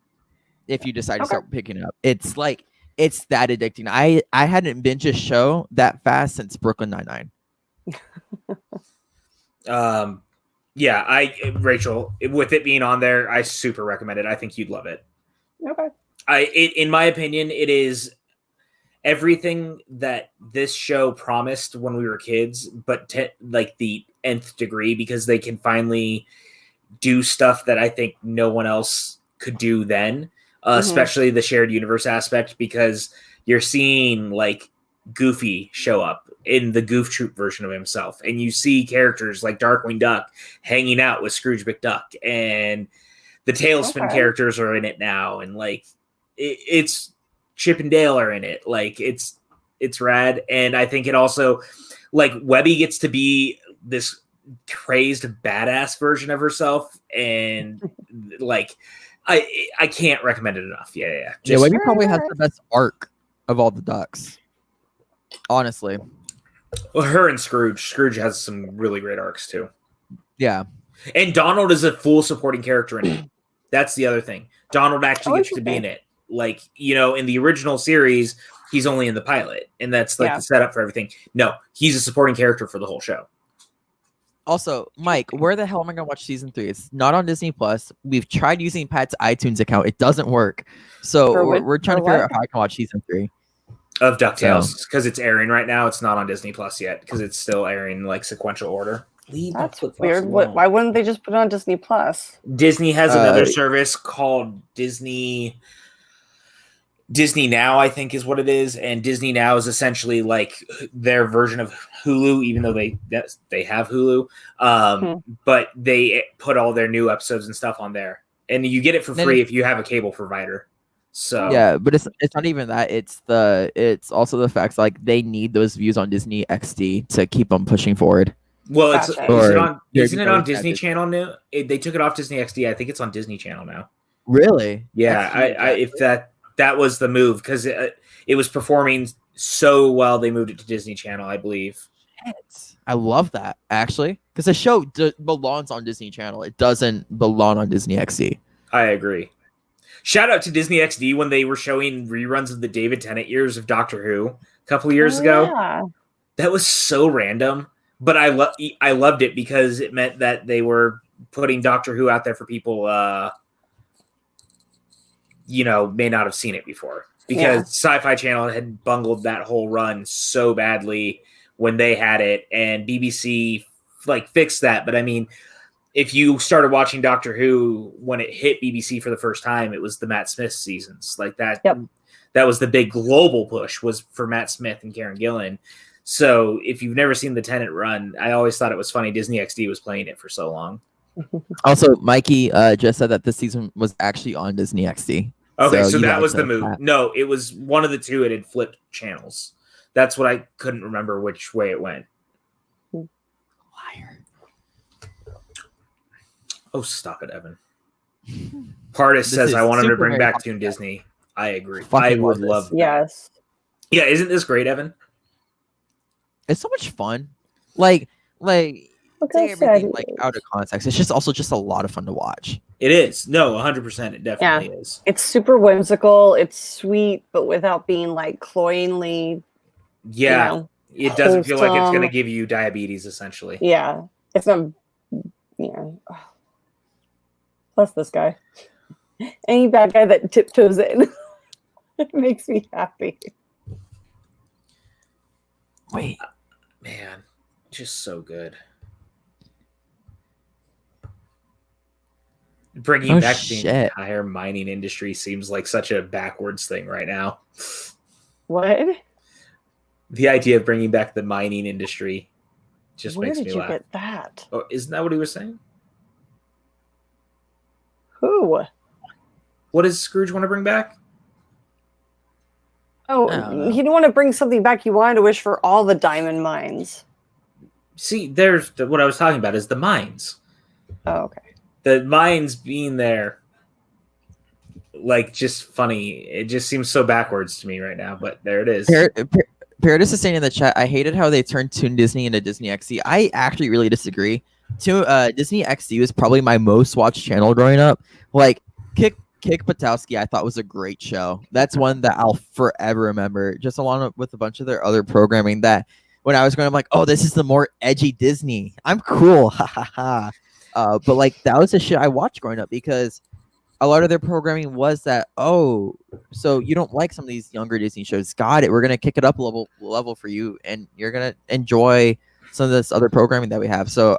if you decide to start picking it up. It's that addicting. I hadn't binged a show that fast since Brooklyn Nine-Nine. Yeah, Rachel, with it being on there, I super recommend it. I think you'd love it. Okay. In my opinion, it is everything that this show promised when we were kids, but like the nth degree, because they can finally do stuff that I think no one else could do then, especially the shared universe aspect, because you're seeing like Goofy show up in the Goof Troop version of himself, and you see characters like Darkwing Duck hanging out with Scrooge McDuck, and the Tailspin characters are in it now, and like it's Chip and Dale are in it. Like it's rad, and I think it also like Webby gets to be this crazed badass version of herself, and like I can't recommend it enough. Yeah. Webby probably has the best arc of all the ducks, honestly. Well, her and Scrooge has some really great arcs too. Yeah, and Donald is a full supporting character in it. That's the other thing. Donald actually gets to be in it. Like, in the original series, he's only in the pilot, and that's like the setup for everything. No, he's a supporting character for the whole show. Also, Mike, where the hell am I gonna watch season 3? It's not on Disney Plus. We've tried using Pat's iTunes account; it doesn't work. So we're trying to figure out how I can watch season 3 of DuckTales because it's airing right now. It's not on Disney Plus yet because it's still airing like sequential order. That's weird. Why wouldn't they just put it on Disney Plus? Disney has another service called Disney Now, I think is what it is, and Disney Now is essentially like their version of Hulu, even though they have Hulu. But they put all their new episodes and stuff on there, and you get it for free if you have a cable provider. So yeah, but it's not even that. It's also the fact like they need those views on Disney XD to keep them pushing forward. Well, isn't it on Disney Channel now? They took it off Disney XD. I think it's on Disney Channel now. Really? Yeah, if that was the move because it was performing so well, they moved it to Disney Channel, I believe. I love that actually because the show belongs on Disney Channel. It doesn't belong on Disney XD. I agree. Shout out to Disney XD when they were showing reruns of the David Tennant years of Doctor Who a couple of years ago. Yeah. That was so random. But I loved it because it meant that they were putting Doctor Who out there for people, may not have seen it before. Because Sci-Fi Channel had bungled that whole run so badly when they had it, and BBC fixed that. But I mean, if you started watching Doctor Who when it hit BBC for the first time, it was the Matt Smith seasons like that. Yep. That was the big global push was for Matt Smith and Karen Gillan. So if you've never seen the Tenet run, I always thought it was funny Disney XD was playing it for so long. Also, Mikey just said that this season was actually on Disney XD. Okay, so that was the move. No, it was one of the two. It had flipped channels. That's what I couldn't remember which way it went. Liar. Oh, stop it, Evan. Pardis says, I want him to bring back Toon Disney. I agree. I would love that. Yes. Yeah, isn't this great, Evan? It's so much fun. Like take everything out of context. It's just a lot of fun to watch. It is. No, 100%. It definitely is. It's super whimsical. It's sweet, but without being cloyingly. Yeah. It doesn't feel like it's going to give you diabetes, essentially. Yeah. It's not. Yeah. Plus this guy. Any bad guy that tiptoes in. It makes me happy. Wait. Man, just so good. Bringing back the entire mining industry seems like such a backwards thing right now. What? The idea of bringing back the mining industry just makes me laugh. Where did you get that? Oh, isn't that what he was saying? Who? What does Scrooge want to bring back? Oh, he didn't want to bring something back. He wanted to wish for all the diamond mines. See, there's what I was talking about is the mines. Oh, okay. The mines being there, just funny. It just seems so backwards to me right now, but there it is. Paradis is saying in the chat, I hated how they turned Toon Disney into Disney XD. I actually really disagree. Disney XD was probably my most watched channel growing up. Kick Patowski, I thought was a great show. That's one that I'll forever remember. Just along with a bunch of their other programming that when I was growing up, I'm like, oh, this is the more edgy Disney. I'm cool. Ha ha ha. But that was the shit I watched growing up because a lot of their programming was that, oh, so you don't like some of these younger Disney shows. Got it. We're going to kick it up a level for you. And you're going to enjoy some of this other programming that we have. So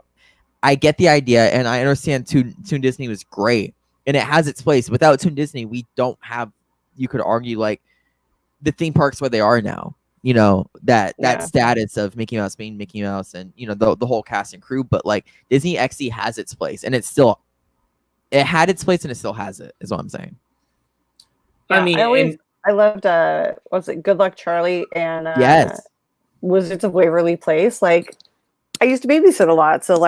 I get the idea and I understand Toon Disney was great. And it has its place. Without Toon Disney, we don't have, you could argue, the theme parks where they are now. That status of Mickey Mouse being Mickey Mouse and, the whole cast and crew. But, Disney XD has its place. And it had its place and it still has it, is what I'm saying. Yeah, I loved, what's it, Good Luck Charlie and yes. Wizards of Waverly Place. I used to babysit a lot. So,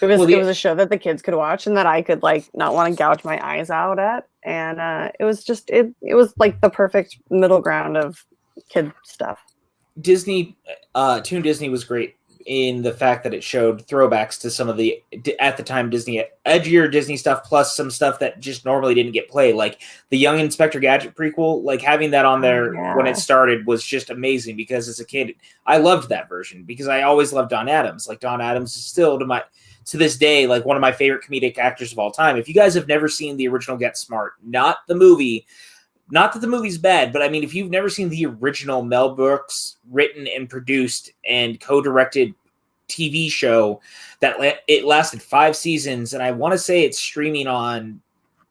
It was a show that the kids could watch and that I could not want to gouge my eyes out at. And it was just it was the perfect middle ground of kid stuff. Disney, Toon Disney was great in the fact that it showed throwbacks to some of the, at the time, edgier Disney stuff, plus some stuff that just normally didn't get played. Like the Young Inspector Gadget prequel, like having that on there when it started was just amazing, because as a kid, I loved that version because I always loved Don Adams. Like Don Adams is still to this day, like one of my favorite comedic actors of all time. If you guys have never seen the original Get Smart, not the movie, not that the movie's bad, but I mean, if you've never seen the original Mel Brooks written and produced and co-directed TV show that it lasted 5 seasons, and I want to say it's streaming on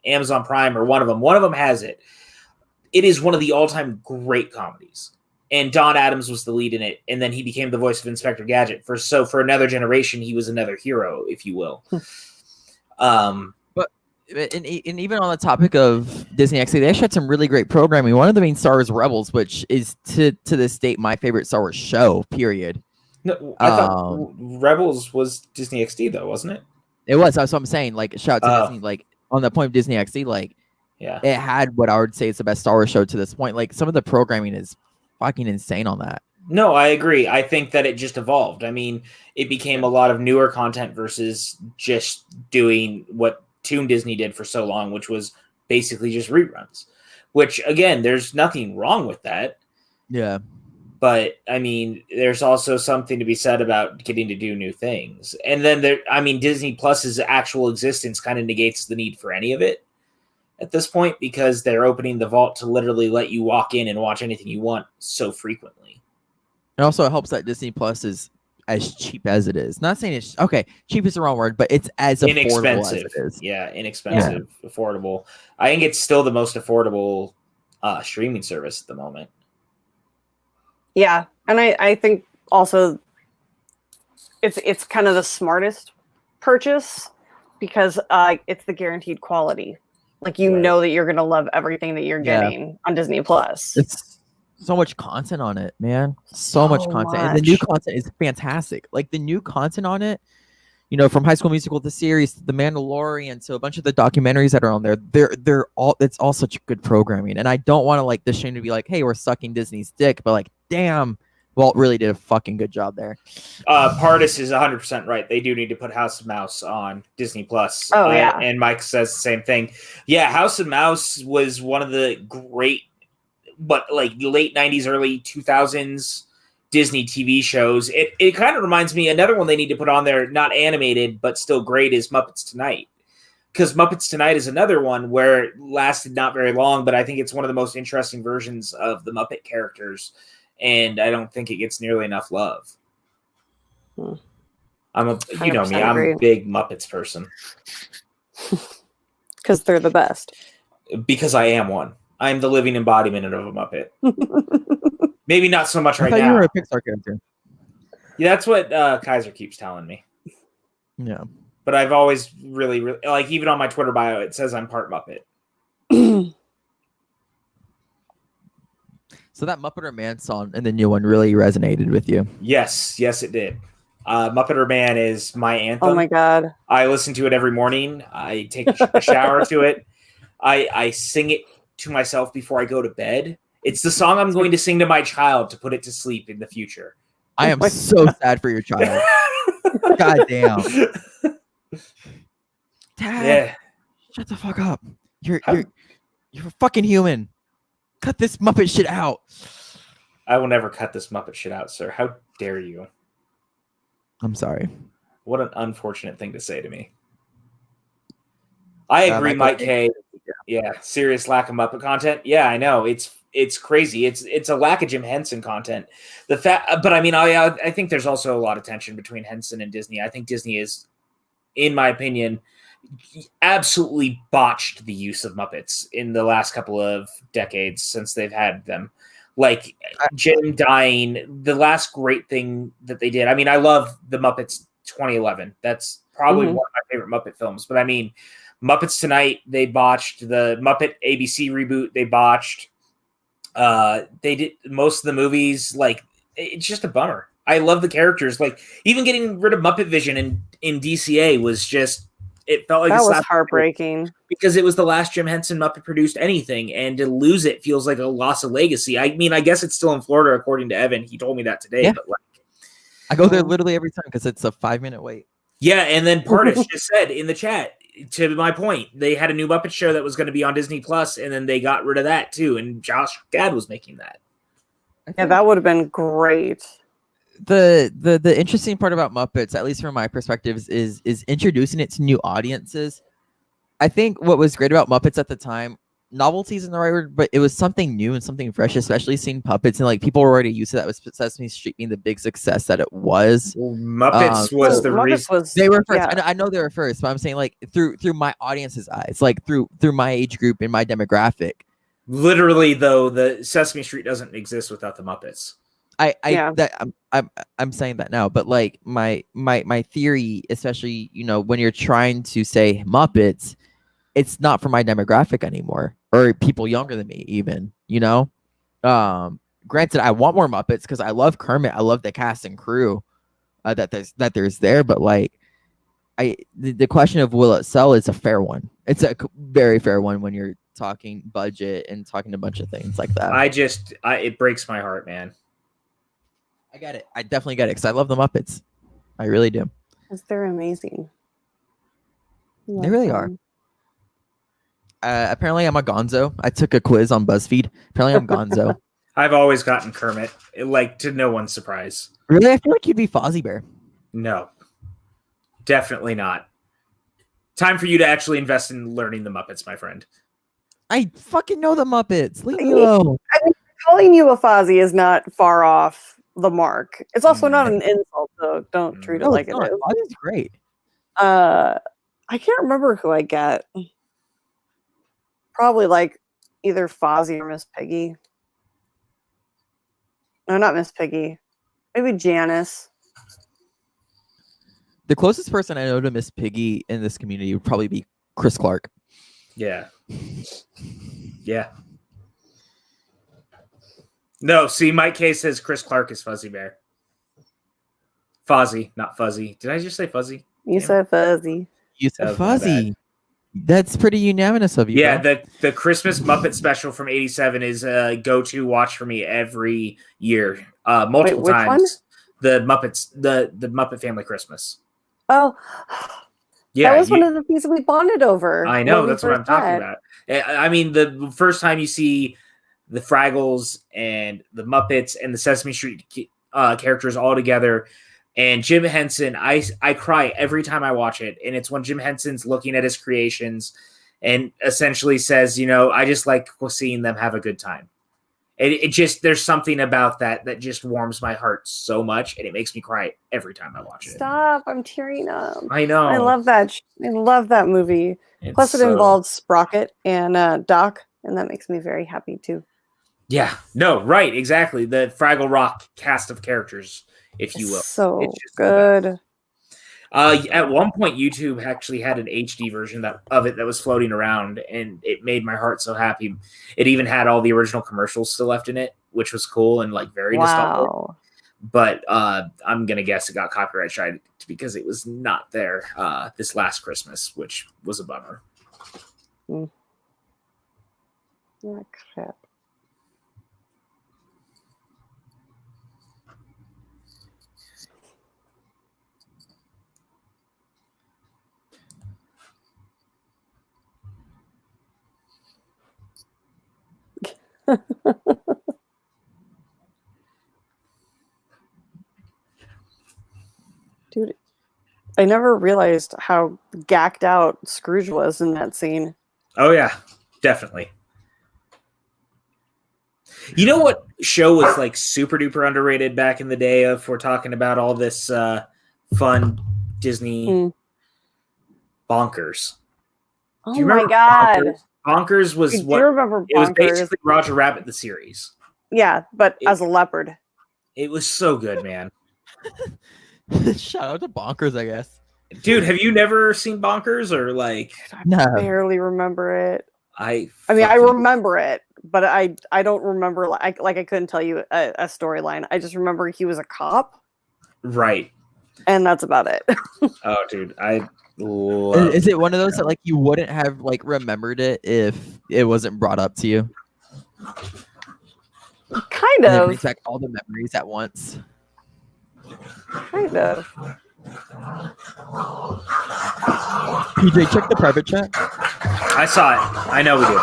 Amazon Prime or one of them has it. It is one of the all-time great comedies. And Don Adams was the lead in it, and then he became the voice of Inspector Gadget. For another generation, he was another hero, if you will. And even on the topic of Disney XD, they actually had some really great programming. One of them being Star Wars Rebels, which is to this date my favorite Star Wars show, period. No, I thought Rebels was Disney XD though, wasn't it? It was. That's what I'm saying. Like, shout out to Disney. Like, on the point of Disney XD, like, it had what I would say is the best Star Wars show to this point. Like, some of the programming is fucking insane on that. No, I agree. I think that it just evolved. I mean, it became a lot of newer content versus just doing what Toon Disney did for so long, which was basically just reruns, which again, there's nothing wrong with that. Yeah. But I mean, there's also something to be said about getting to do new things. And then Disney Plus's actual existence kind of negates the need for any of it at this point, because they're opening the vault to literally let you walk in and watch anything you want so frequently. And also it helps that Disney Plus is as cheap as it is. Not saying it's okay, cheap is the wrong word, but it's as affordable as it is. Yeah, inexpensive, affordable. I think it's still the most affordable streaming service at the moment. Yeah, and I think also it's kind of the smartest purchase because it's the guaranteed quality. Like know that you're gonna love everything that you're getting on Disney Plus. It's so much content on it, man. So much content. And the new content is fantastic. Like the new content on it, you know, from High School Musical, the series, The Mandalorian, so a bunch of the documentaries that are on there, it's all such good programming. And I don't want to like the shame to be like, hey, we're sucking Disney's dick, but like, damn, Walt really did a fucking good job there. Pardis is 100% right. They do need to put House of Mouse on Disney Plus. Oh, yeah. And Mike says the same thing. Yeah, House of Mouse was one of the great, but like late 90s, early 2000s Disney TV shows. It kind of reminds me, another one they need to put on there, not animated, but still great, is Muppets Tonight. Because Muppets Tonight is another one where it lasted not very long, but I think it's one of the most interesting versions of the Muppet characters. And I don't think it gets nearly enough love. I'm a big Muppets person. Because they're the best. Because I am one. I'm the living embodiment of a Muppet. Maybe not so much right now. You were a Pixar character. Yeah, that's what Kaiser keeps telling me. Yeah. But I've always really, like, even on my Twitter bio, it says I'm part Muppet. So that Muppeter Man song and the new one really resonated with you. Yes, it did. Muppeter Man is my anthem. Oh my God. I listen to it every morning. I take a shower to it. I sing it to myself before I go to bed. It's the song I'm going to sing to my child to put it to sleep in the future. I am so sad for your child. God damn. Dad, shut the fuck up. You're a fucking human. Cut this Muppet shit out. I will never cut this Muppet shit out, sir. How dare you? I'm sorry. What an unfortunate thing to say to me. I agree, Mike K. Yeah, serious lack of Muppet content. Yeah, I know. It's crazy. It's a lack of Jim Henson content. But I mean, I think there's also a lot of tension between Henson and Disney. I think Disney is, in my opinion, absolutely botched the use of Muppets in the last couple of decades since they've had them. Like Jim dying, the last great thing that they did. I mean, I love the Muppets 2011. That's probably one of my favorite Muppet films. But I mean, Muppets Tonight, they botched. The Muppet ABC reboot, they botched. They did most of the movies. Like, it's just a bummer. I love the characters. Like, even getting rid of Muppet Vision in DCA was just, it felt like that was heartbreaking because it was the last Jim Henson Muppet produced anything, and to lose it feels like a loss of legacy. I mean, I guess it's still in Florida, according to Evan. He told me that today, but like, I go there literally every time because it's a 5-minute wait. Yeah, and then Partish just said in the chat, to my point, they had a new Muppet show that was going to be on Disney Plus, and then they got rid of that too. And Josh Gad was making that. Yeah, that would have been great. The interesting part about Muppets, at least from my perspective, is introducing it to new audiences. I think what was great about Muppets at the time, novelty isn't the right word, but it was something new and something fresh, especially seeing puppets, and like people were already used to that with Sesame Street being the big success that it was. Well, Muppets was the reason they were first. Yeah. I know they were first, but I'm saying like through my audience's eyes, like through my age group and my demographic. Literally, though, the Sesame Street doesn't exist without the Muppets. I'm saying that now, but like my theory, especially when you're trying to say Muppets, it's not for my demographic anymore, or people younger than me even. Granted, I want more Muppets because I love Kermit, I love the cast and crew that there's there, but like the question of will it sell is a fair one. It's a very fair one when you're talking budget and talking a bunch of things like that. It breaks my heart, man. I get it. I definitely get it because I love the Muppets. I really do. Because they're amazing. They really are. Apparently, I'm a gonzo. I took a quiz on BuzzFeed. Apparently, I'm gonzo. I've always gotten Kermit, like to no one's surprise. Really? I feel like you'd be Fozzie Bear. No. Definitely not. Time for you to actually invest in learning the Muppets, my friend. I fucking know the Muppets. Leave me alone. I mean, calling you a Fozzie is not far off the mark. It's also not an insult, so don't treat it like it is. Fozzie's great. I can't remember who I get. Probably like either Fozzie or Miss Piggy. No, not Miss Piggy. Maybe Janisch. The closest person I know to Miss Piggy in this community would probably be Chris Clark. Yeah. Yeah. No, see, Mike K says Chris Clark is Fuzzy Bear. Fozzie, not Fuzzy. Did I just say Fuzzy? You said Fuzzy. You said Fuzzy. That's pretty unanimous of you. Yeah, bro. the Christmas Muppet special from '87 is a go-to watch for me every year, multiple times. One? The Muppets, the Muppet Family Christmas. Oh, yeah, that was one of the things we bonded over. I know, that's what I'm talking about. I mean, the first time you see the Fraggles and the Muppets and the Sesame Street characters all together, and Jim Henson, I cry every time I watch it. And it's when Jim Henson's looking at his creations and essentially says, I just like seeing them have a good time. It just, there's something about that just warms my heart so much, and it makes me cry every time I watch it. Stop, I'm tearing up. I know. I love that. I love that movie. Plus, it involves Sprocket and Doc, and that makes me very happy too. Yeah, no, right, exactly. The Fraggle Rock cast of characters, if you will. So it's good. At one point, YouTube actually had an HD version of it that was floating around, and it made my heart so happy. It even had all the original commercials still left in it, which was cool and like very nostalgic. But I'm gonna guess it got copyright striked because it was not there this last Christmas, which was a bummer. Oh, crap. Dude, I never realized how gacked out Scrooge was in that scene. Oh yeah, definitely. You know what show was like super duper underrated back in the day if we're talking about all this fun Disney Bonkers? Oh my god. Bonkers was I do remember Bonkers. It was basically Roger Rabbit the series. Yeah, but as a leopard. It was so good, man. Shout out to Bonkers, I guess. Dude, have you never seen Bonkers or like? No. I barely remember it. I mean, I remember it, but I don't remember I couldn't tell you a storyline. I just remember he was a cop. Right. And that's about it. Oh, dude, is it one of those that like you wouldn't have like remembered it if it wasn't brought up to you? Kind of. Brings back all the memories at once. Kind of. PJ, check the private chat. I saw it. I know we do.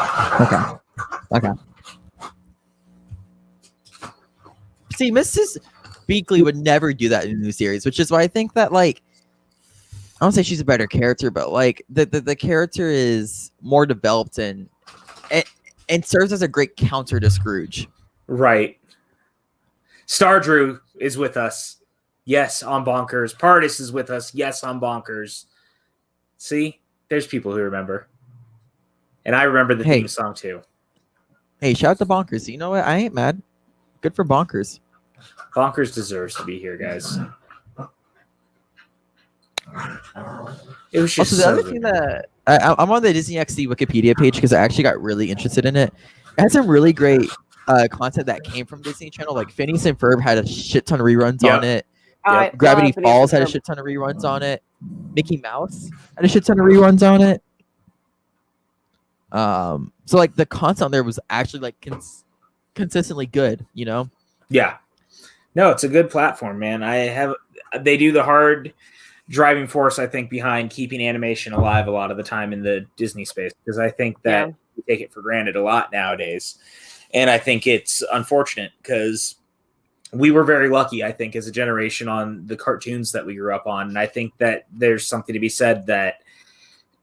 Okay. See, Mrs. Beakley would never do that in a new series, which is why I think that, like, I don't say she's a better character, but like the character is more developed and serves as a great counter to Scrooge. Right. Star Drew is with us. Yes, on Bonkers. Pardis is with us. Yes, on Bonkers. See? There's people who remember. And I remember the theme song too. Hey, shout out to Bonkers. You know what? I ain't mad. Good for Bonkers. Bonkers deserves to be here, guys. It was just also the other thing that I'm on the Disney XD Wikipedia page because I actually got really interested in it. It had some really great content that came from Disney Channel. Like Phineas and Ferb had a shit ton of reruns on it. Gravity Falls had a shit ton of reruns on it. Mickey Mouse had a shit ton of reruns on it. So like the content on there was actually like consistently good, you know? Yeah. No, it's a good platform, man. They do the hard driving force, I think, behind keeping animation alive a lot of the time in the Disney space, because I think that we take it for granted a lot nowadays. And I think it's unfortunate because we were very lucky, I think, as a generation on the cartoons that we grew up on. And I think that there's something to be said that,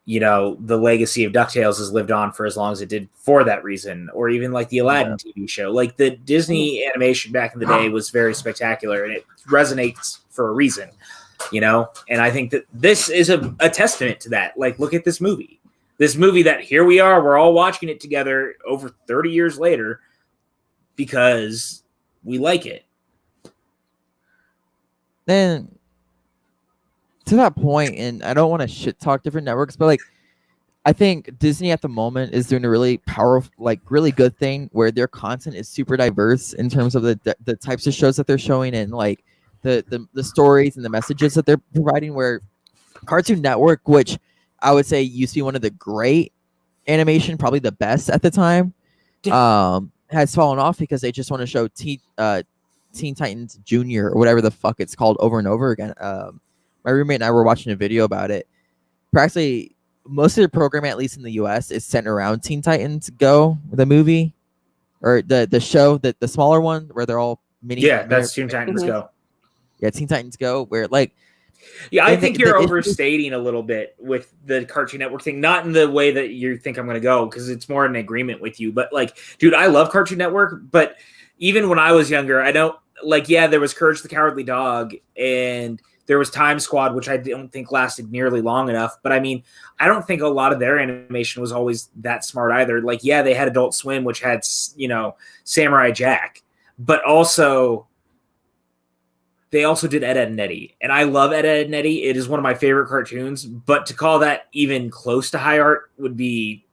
you know, the legacy of DuckTales has lived on for as long as it did for that reason, or even like the Aladdin TV show. Like the Disney animation back in the day was very spectacular, and it resonates for a reason, you know? And I think that this is a testament to that. Like, look at this movie that here we are, we're all watching it together over 30 years later because we like it. Then to that point, and I don't want to shit talk different networks, but like I think Disney at the moment is doing a really powerful, like really good thing where their content is super diverse in terms of the types of shows that they're showing and like the stories and the messages that they're providing. Where Cartoon Network, which I would say used to be one of the great animation, probably the best at the time, has fallen off because they just want to show Teen Titans Junior or whatever the fuck it's called over and over again. My roommate and I were watching a video about it. Practically, most of the programming, at least in the U.S., is centered around Teen Titans Go, the movie, or the show, the smaller one where they're all mini. Yeah, that's Teen Titans Go. Yeah, Teen Titans Go, where like. Yeah, I think you're overstating a little bit with the Cartoon Network thing. Not in the way that you think I'm going to go, because it's more in agreement with you. But like, dude, I love Cartoon Network. But even when I was younger, I don't like. Yeah, there was Courage the Cowardly Dog, and there was Time Squad, which I don't think lasted nearly long enough. But I mean, I don't think a lot of their animation was always that smart either. Like, yeah, they had Adult Swim, which had, you know, Samurai Jack, but also they also did Ed, Edd and Eddy. And I love Ed, Edd and Eddy. It is one of my favorite cartoons, but to call that even close to high art would be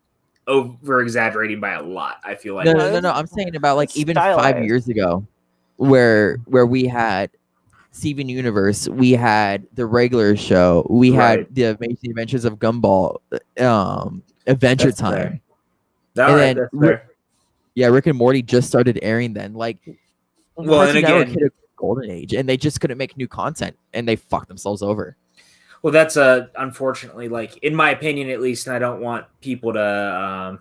over exaggerating by a lot. I feel like no. I'm saying about like even 5 years ago, where we had Steven Universe, we had the regular show, we had the Amazing Adventures of Gumball, Adventure That's Time, fair. and then Rick and Morty just started airing then. Like, well, and again, hit a golden age, and they just couldn't make new content, and they fucked themselves over. Well, that's unfortunately, like in my opinion at least, and I don't want people to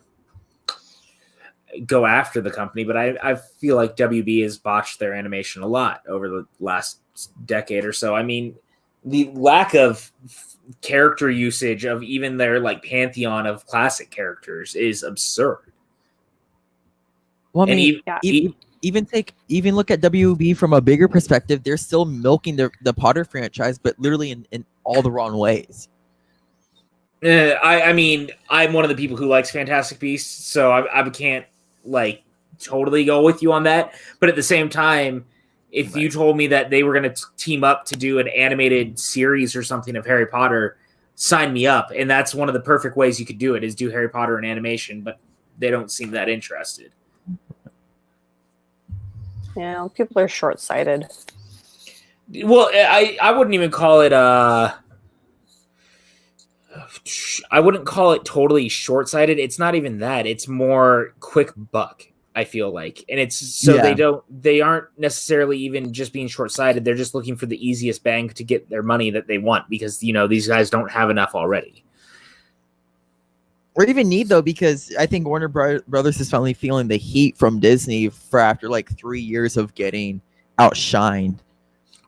go after the company, but I feel like WB has botched their animation a lot over the last decade or so. I mean, the lack of character usage of even their like pantheon of classic characters is absurd. Well, I mean, even look at WB from a bigger perspective. They're still milking the Potter franchise, but literally in all the wrong ways. I mean, I'm one of the people who likes Fantastic Beasts, so I can't like totally go with you on that. But at the same time, if you told me that they were going to team up to do an animated series or something of Harry Potter, sign me up. And that's one of the perfect ways you could do it, is do Harry Potter in animation, but they don't seem that interested. Yeah, people are short-sighted. Well, I wouldn't even call it I wouldn't call it totally short-sighted. It's not even that. It's more quick buck. I feel like, and it's so they aren't necessarily even just being short-sighted. They're just looking for the easiest bang to get their money that they want because these guys don't have enough already. Or even need though, because I think Warner Brothers is finally feeling the heat from Disney for after like 3 years of getting outshined.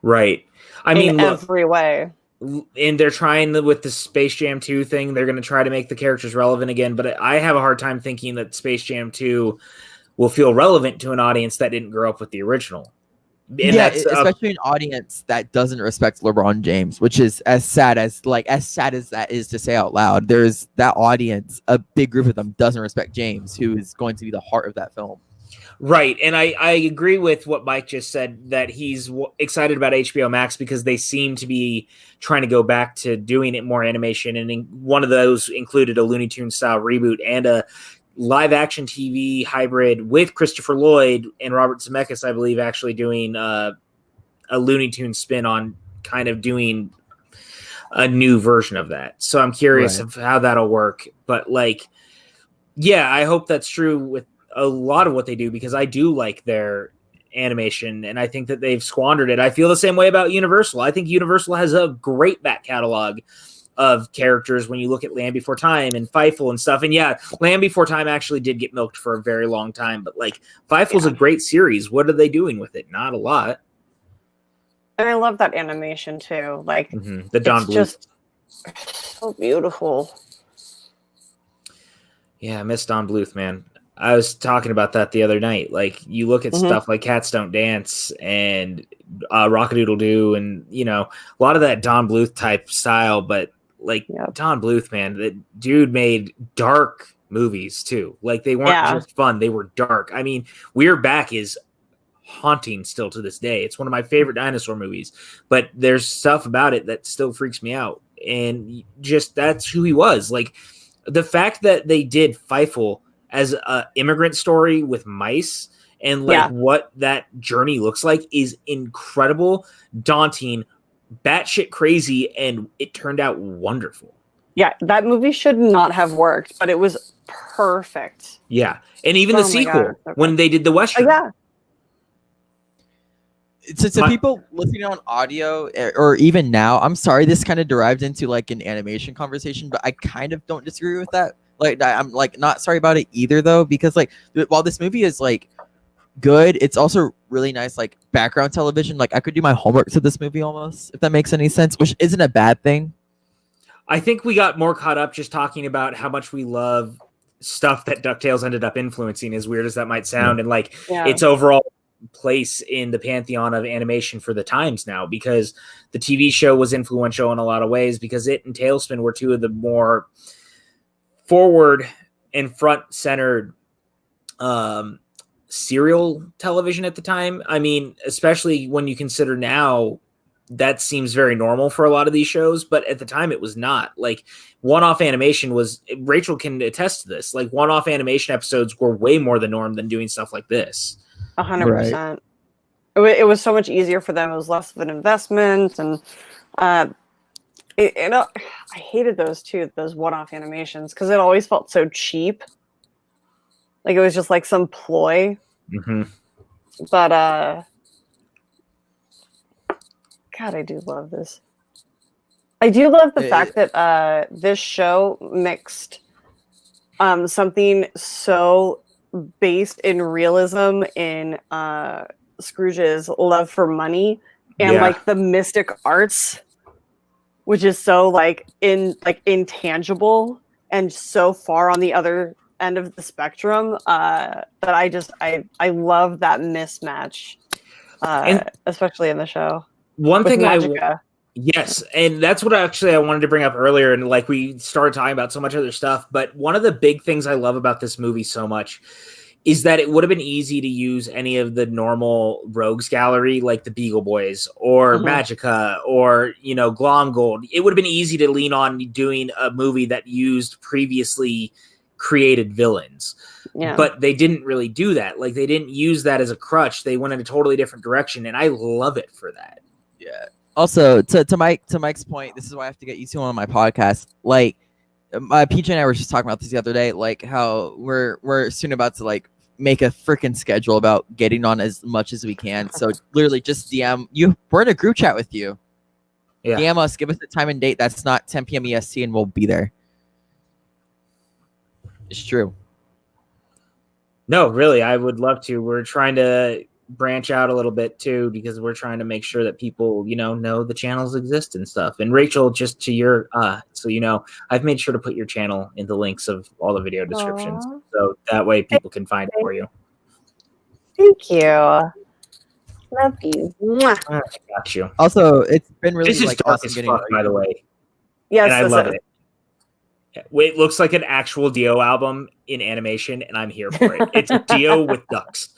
Right. I mean, every way. And they're trying with the Space Jam 2 thing. They're going to try to make the characters relevant again, but I have a hard time thinking that Space Jam 2 will feel relevant to an audience that didn't grow up with the original. And especially an audience that doesn't respect LeBron James, which is as sad as that is to say out loud. There's that audience, a big group of them doesn't respect James, who is going to be the heart of that film. Right, and I agree with what Mike just said, that he's excited about HBO Max because they seem to be trying to go back to doing it more animation, and one of those included a Looney Tunes style reboot and a live action TV hybrid with Christopher Lloyd and Robert Zemeckis, I believe, actually doing a Looney Tunes spin on kind of doing a new version of that. So I'm curious of how that'll work, but I hope that's true with a lot of what they do, because I do like their animation and I think that they've squandered it. I feel the same way about Universal. I think Universal has a great back catalog of characters when you look at Land Before Time and Fievel and stuff. And Land Before Time actually did get milked for a very long time, but Fievel's a great series. What are they doing with it? Not a lot. And I love that animation too. The Don Bluth. Just so beautiful. Yeah, I miss Don Bluth, man. I was talking about that the other night. You look at stuff like Cats Don't Dance and Rock-a-Doodle-Doo and, a lot of that Don Bluth type style, but Don Bluth, man, that dude made dark movies too. They weren't just fun. They were dark. I mean, We're Back is haunting still to this day. It's one of my favorite dinosaur movies, but there's stuff about it that still freaks me out. And just, that's who he was. The fact that they did Fievel as an immigrant story with mice and what that journey looks like is incredible, daunting, batshit crazy, and it turned out wonderful. Yeah, that movie should not have worked, but it was perfect. Yeah, and even the sequel, when they did the Western. To people listening on audio or even now, I'm sorry, this kind of derived into an animation conversation, but I kind of don't disagree with that. I'm not sorry about it either though, because while this movie is good, it's also really nice background television. I could do my homework to this movie almost, if that makes any sense, which isn't a bad thing. I think we got more caught up just talking about how much we love stuff that DuckTales ended up influencing, as weird as that might sound, and its overall place in the pantheon of animation for the times now, because the TV show was influential in a lot of ways, because it and Tailspin were two of the more forward and front-centered serial television at the time. I mean, especially when you consider now, that seems very normal for a lot of these shows, but at the time it was not. One-off animation was, Rachel can attest to this, one-off animation episodes were way more the norm than doing stuff like this. 100%. It was so much easier for them. It was less of an investment, and I hated those one-off animations, because it always felt so cheap. It was just some ploy. Mm-hmm. But God, I do love this. I do love the fact that this show mixed something so based in realism in Scrooge's love for money and the mystic arts, which is so intangible and so far on the other end of the spectrum, that I love that mismatch, especially in the show. One thing yes, and that's what I wanted to bring up earlier, and we started talking about so much other stuff, but one of the big things I love about this movie so much is that it would have been easy to use any of the normal rogues gallery, like the Beagle Boys or Magica or, Glomgold. It would have been easy to lean on doing a movie that used previously created villains. Yeah. But they didn't really do that. They didn't use that as a crutch. They went in a totally different direction, and I love it for that. Yeah. Also, to Mike's point, this is why I have to get you two on my podcast. PJ and I were just talking about this the other day, how we're soon about to make a freaking schedule about getting on as much as we can. So literally just DM you. We're in a group chat with you. Yeah. DM us, give us a time and date that's not 10 p.m. EST, and we'll be there. It's true. No, really, I would love to. We're trying to branch out a little bit too, because we're trying to make sure that people, know the channels exist and stuff. And Rachel, just to your so I've made sure to put your channel in the links of all the video descriptions. Aww. So that way people can find it for you. Thank you. Love you. Mwah. I got you. Also, it's been really This is dark awesome as getting fuck, by the way. Yes, And I this love is. it. It looks like an actual Dio album in animation, and I'm here for it. It's Dio with ducks.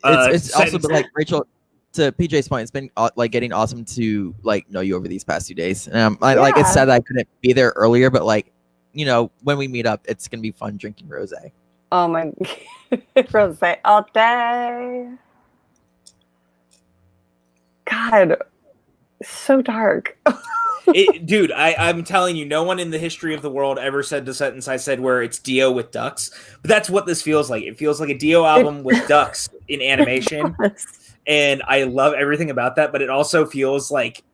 It's also been like, Rachel, to PJ's point, it's been like getting awesome to like know you over these past 2 days. And like it's sad that I couldn't be there earlier, but like, when we meet up, it's gonna be fun drinking rosé. Oh my rosé all day. God, so dark. Dude, I'm telling you, no one in the history of the world ever said the sentence I said where it's Dio with ducks. But that's what this feels like. It feels like a Dio album with ducks in animation. And I love everything about that. But it also feels like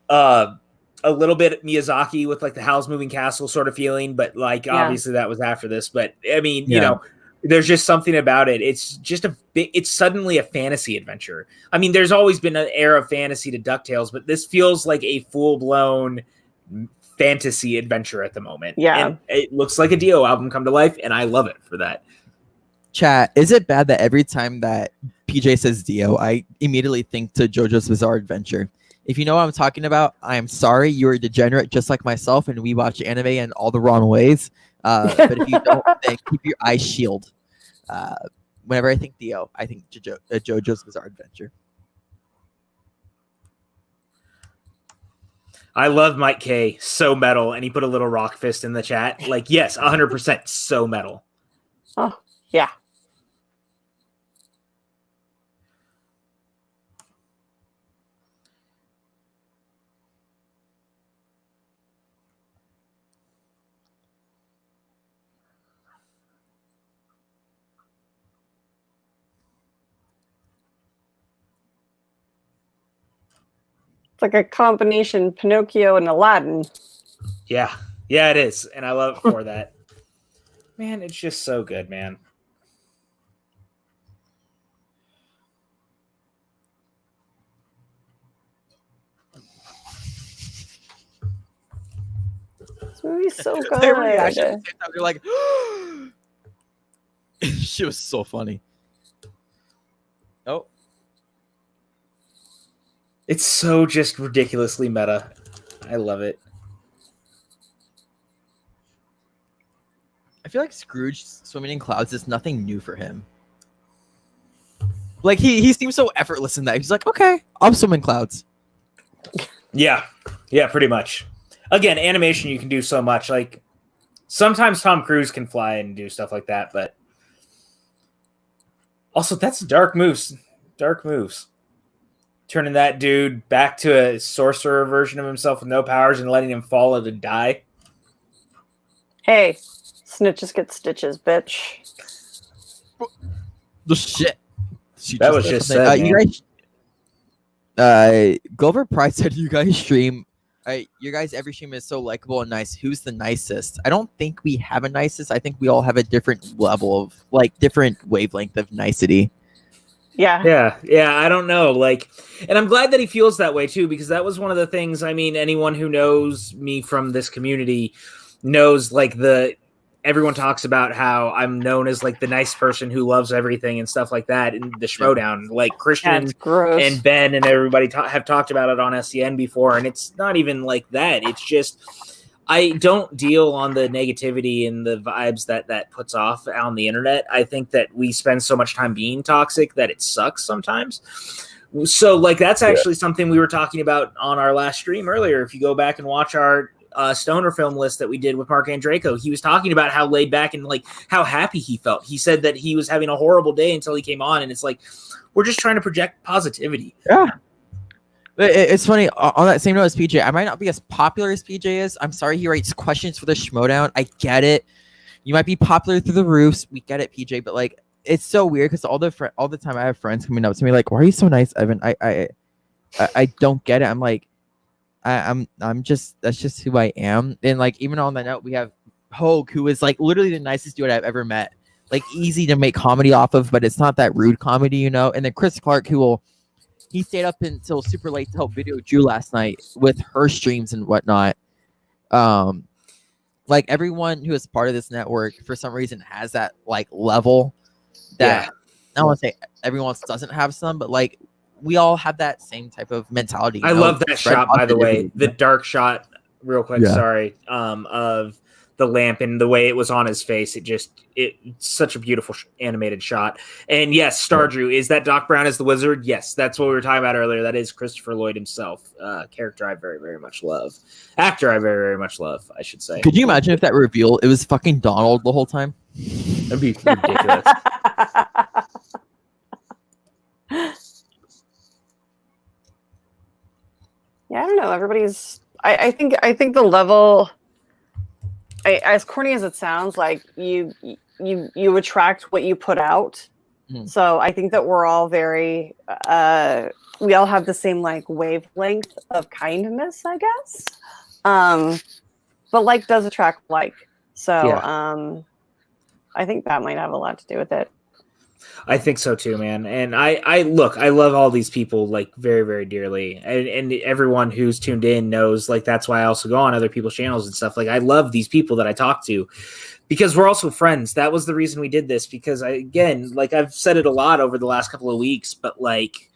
a little bit Miyazaki with like the Howl's Moving Castle sort of feeling. But like, obviously that was after this. But I mean, there's just something about it. It's just it's suddenly a fantasy adventure. I mean, there's always been an era of fantasy to DuckTales, but this feels like a full-blown fantasy adventure at the moment. Yeah. And it looks like a Dio album come to life, and I love it for that. Chat, is it bad that every time that PJ says Dio, I immediately think to JoJo's Bizarre Adventure? If you know what I'm talking about, I am sorry. You're a degenerate just like myself, and we watch anime in all the wrong ways. But if you don't, then keep your eyes shielded. Whenever I think Dio, I think JoJo's Bizarre Adventure. I love Mike K. So metal, and he put a little rock fist in the chat. Like, yes, 100% so metal. Oh, yeah. It's like a combination Pinocchio and Aladdin. Yeah. Yeah, it is. And I love it for that. Man, it's just so good, man. This movie's so good. Their reaction at the same time, they're like, she was so funny. Oh. It's so just ridiculously meta. I love it. I feel like Scrooge swimming in clouds is nothing new for him. Like he seems so effortless in that. He's like, okay, I'll swim in clouds. Yeah. Yeah, pretty much. Again, animation, you can do so much. Like, sometimes Tom Cruise can fly and do stuff like that, but also that's dark moves. Dark moves. Turning that dude back to a sorcerer version of himself with no powers and letting him fall and die. Hey, snitches get stitches, bitch. The shit. That was just said, you guys, Glover Price said you guys stream. You guys, every stream is so likable and nice. Who's the nicest? I don't think we have a nicest. I think we all have a different level of, like, different wavelength of nicety. Yeah. Yeah. I don't know. Like, and I'm glad that he feels that way too, because that was one of the things. I mean, anyone who knows me from this community knows, like, everyone talks about how I'm known as like the nice person who loves everything and stuff like that in the Schmodown. Like Christian and Ben and everybody have talked about it on SCN before, and it's not even like that. It's just I don't deal on the negativity and the vibes that puts off on the internet. I think that we spend so much time being toxic that it sucks sometimes. So like that's actually something we were talking about on our last stream earlier. If you go back and watch our stoner film list that we did with Mark Andreyko, he was talking about how laid back and like how happy he felt. He said that he was having a horrible day until he came on, and it's like we're just trying to project positivity. Yeah. It's funny, on that same note as PJ, I might not be as popular as PJ is. I'm sorry he writes questions for the Schmodown. I get it. You might be popular through the roofs. We get it, PJ, but like it's so weird because all the time I have friends coming up to me like, "Why are you so nice, Evan?" I don't get it. I'm like, I'm just that's just who I am. And like even on that note, we have Hogue, who is like literally the nicest dude I've ever met. Like easy to make comedy off of, but it's not that rude comedy, you know. And then Chris Clark, he stayed up until super late to help video Drew last night with her streams and whatnot. Like everyone who is part of this network for some reason has that like level that I don't want to say everyone else doesn't have some, but like we all have that same type of mentality. I love that shot, by the way, the dark shot real quick. Sorry. Of the lamp and the way it was on his face. It's such a beautiful animated shot. And yes, Stardrew, is that Doc Brown as the wizard? Yes, that's what we were talking about earlier. That is Christopher Lloyd himself. Character I very, very much love. Actor I very, very much love, I should say. Could you imagine if that reveal, it was fucking Donald the whole time? That'd be ridiculous. Yeah, I don't know. Everybody's. I think the level. As corny as it sounds, like you attract what you put out. Mm. So I think that we're all very. We all have the same like wavelength of kindness, I guess. But like does attract like. So I think that might have a lot to do with it. I think so too, man. And I love all these people like very, very dearly. And everyone who's tuned in knows like that's why I also go on other people's channels and stuff. Like I love these people that I talk to because we're also friends. That was the reason we did this, because like I've said it a lot over the last couple of weeks, but like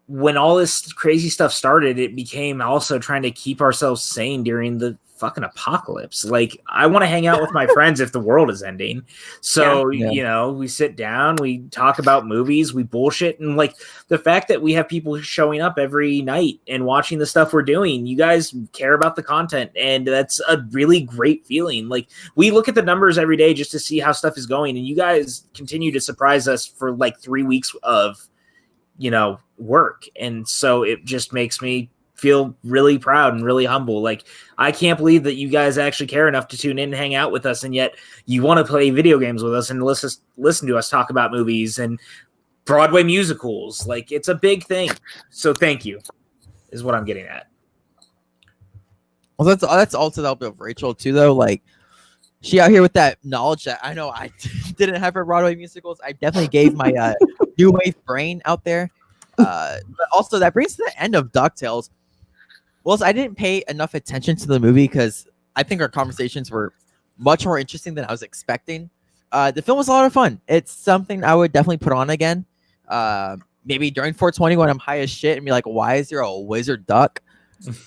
when all this crazy stuff started, it became also trying to keep ourselves sane during the fucking apocalypse. Like I want to hang out with my friends if the world is ending. So, you know, we sit down, we talk about movies, we bullshit. And like the fact that we have people showing up every night and watching the stuff we're doing, you guys care about the content. And that's a really great feeling. Like we look at the numbers every day just to see how stuff is going. And you guys continue to surprise us for like 3 weeks of, you know, work. And so it just makes me feel really proud and really humble. Like I can't believe that you guys actually care enough to tune in and hang out with us, and yet you want to play video games with us and listen to us talk about movies and Broadway musicals. Like it's a big thing. So thank you is what I'm getting at. Well, that's also the help of Rachel too, though. Like she out here with that knowledge that I know I didn't have for Broadway musicals. I definitely gave my new wave brain out there. But also that brings to the end of Ducktales. Well, I didn't pay enough attention to the movie because I think our conversations were much more interesting than I was expecting. The film was a lot of fun. It's something I would definitely put on again. Maybe during 420 when I'm high as shit and be like, why is there a wizard duck?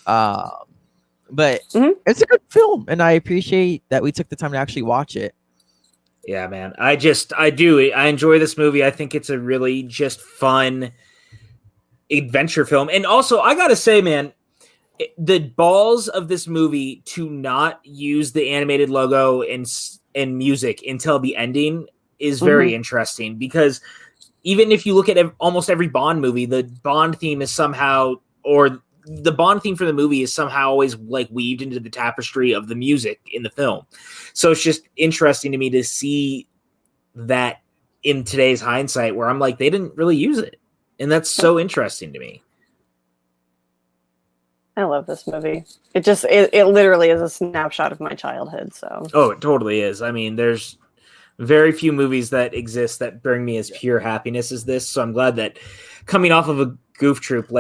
But it's a good film, and I appreciate that we took the time to actually watch it. Yeah, man. I enjoy this movie. I think it's a really just fun adventure film. And also, I gotta say, man, the balls of this movie to not use the animated logo and music until the ending is very interesting, because even if you look at almost every Bond movie, the Bond theme is somehow, or the Bond theme for the movie is somehow always like weaved into the tapestry of the music in the film. So it's just interesting to me to see that in today's hindsight, where I'm like, they didn't really use it. And that's so interesting to me. I love this movie. It literally is a snapshot of my childhood. So it totally is. I mean, there's very few movies that exist that bring me as pure happiness as this. So I'm glad that coming off of a Goof Troop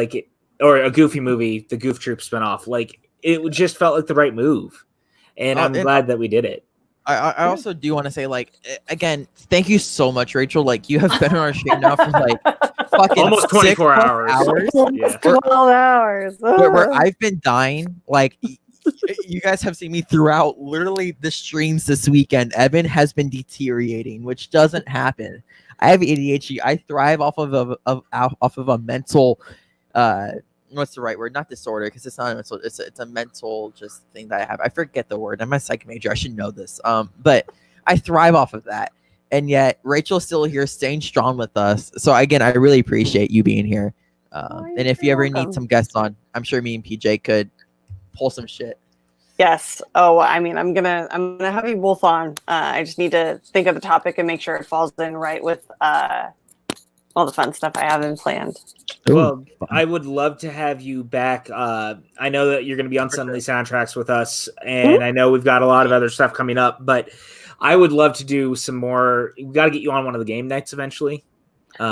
or a Goofy movie, the Goof Troop spinoff, like it just felt like the right move. And I'm glad that we did it. I also do want to say, like, again, thank you so much, Rachel. Like, you have been on our show now for like fucking almost 24 hours. Yeah. 12 hours. Where I've been dying. Like, you guys have seen me throughout literally the streams this weekend. Evan has been deteriorating, which doesn't happen. I have ADHD. I thrive off of a mental what's the right word? Not disorder, because it's not a mental, it's a mental just thing that I have. I forget the word. I'm a psych major. I should know this. But I thrive off of that. And yet Rachel's still here staying strong with us. So again, I really appreciate you being here. And if you ever need some guests on, I'm sure me and PJ could pull some shit. Yes. Oh, I mean, I'm gonna have you both on. I just need to think of the topic and make sure it falls in right with all the fun stuff I have in planned. Well, I would love to have you back. I know that you're going to be on Suddenly Soundtracks with us, and I know we've got a lot of other stuff coming up, but I would love to do some more. We got to get you on one of the game nights eventually. When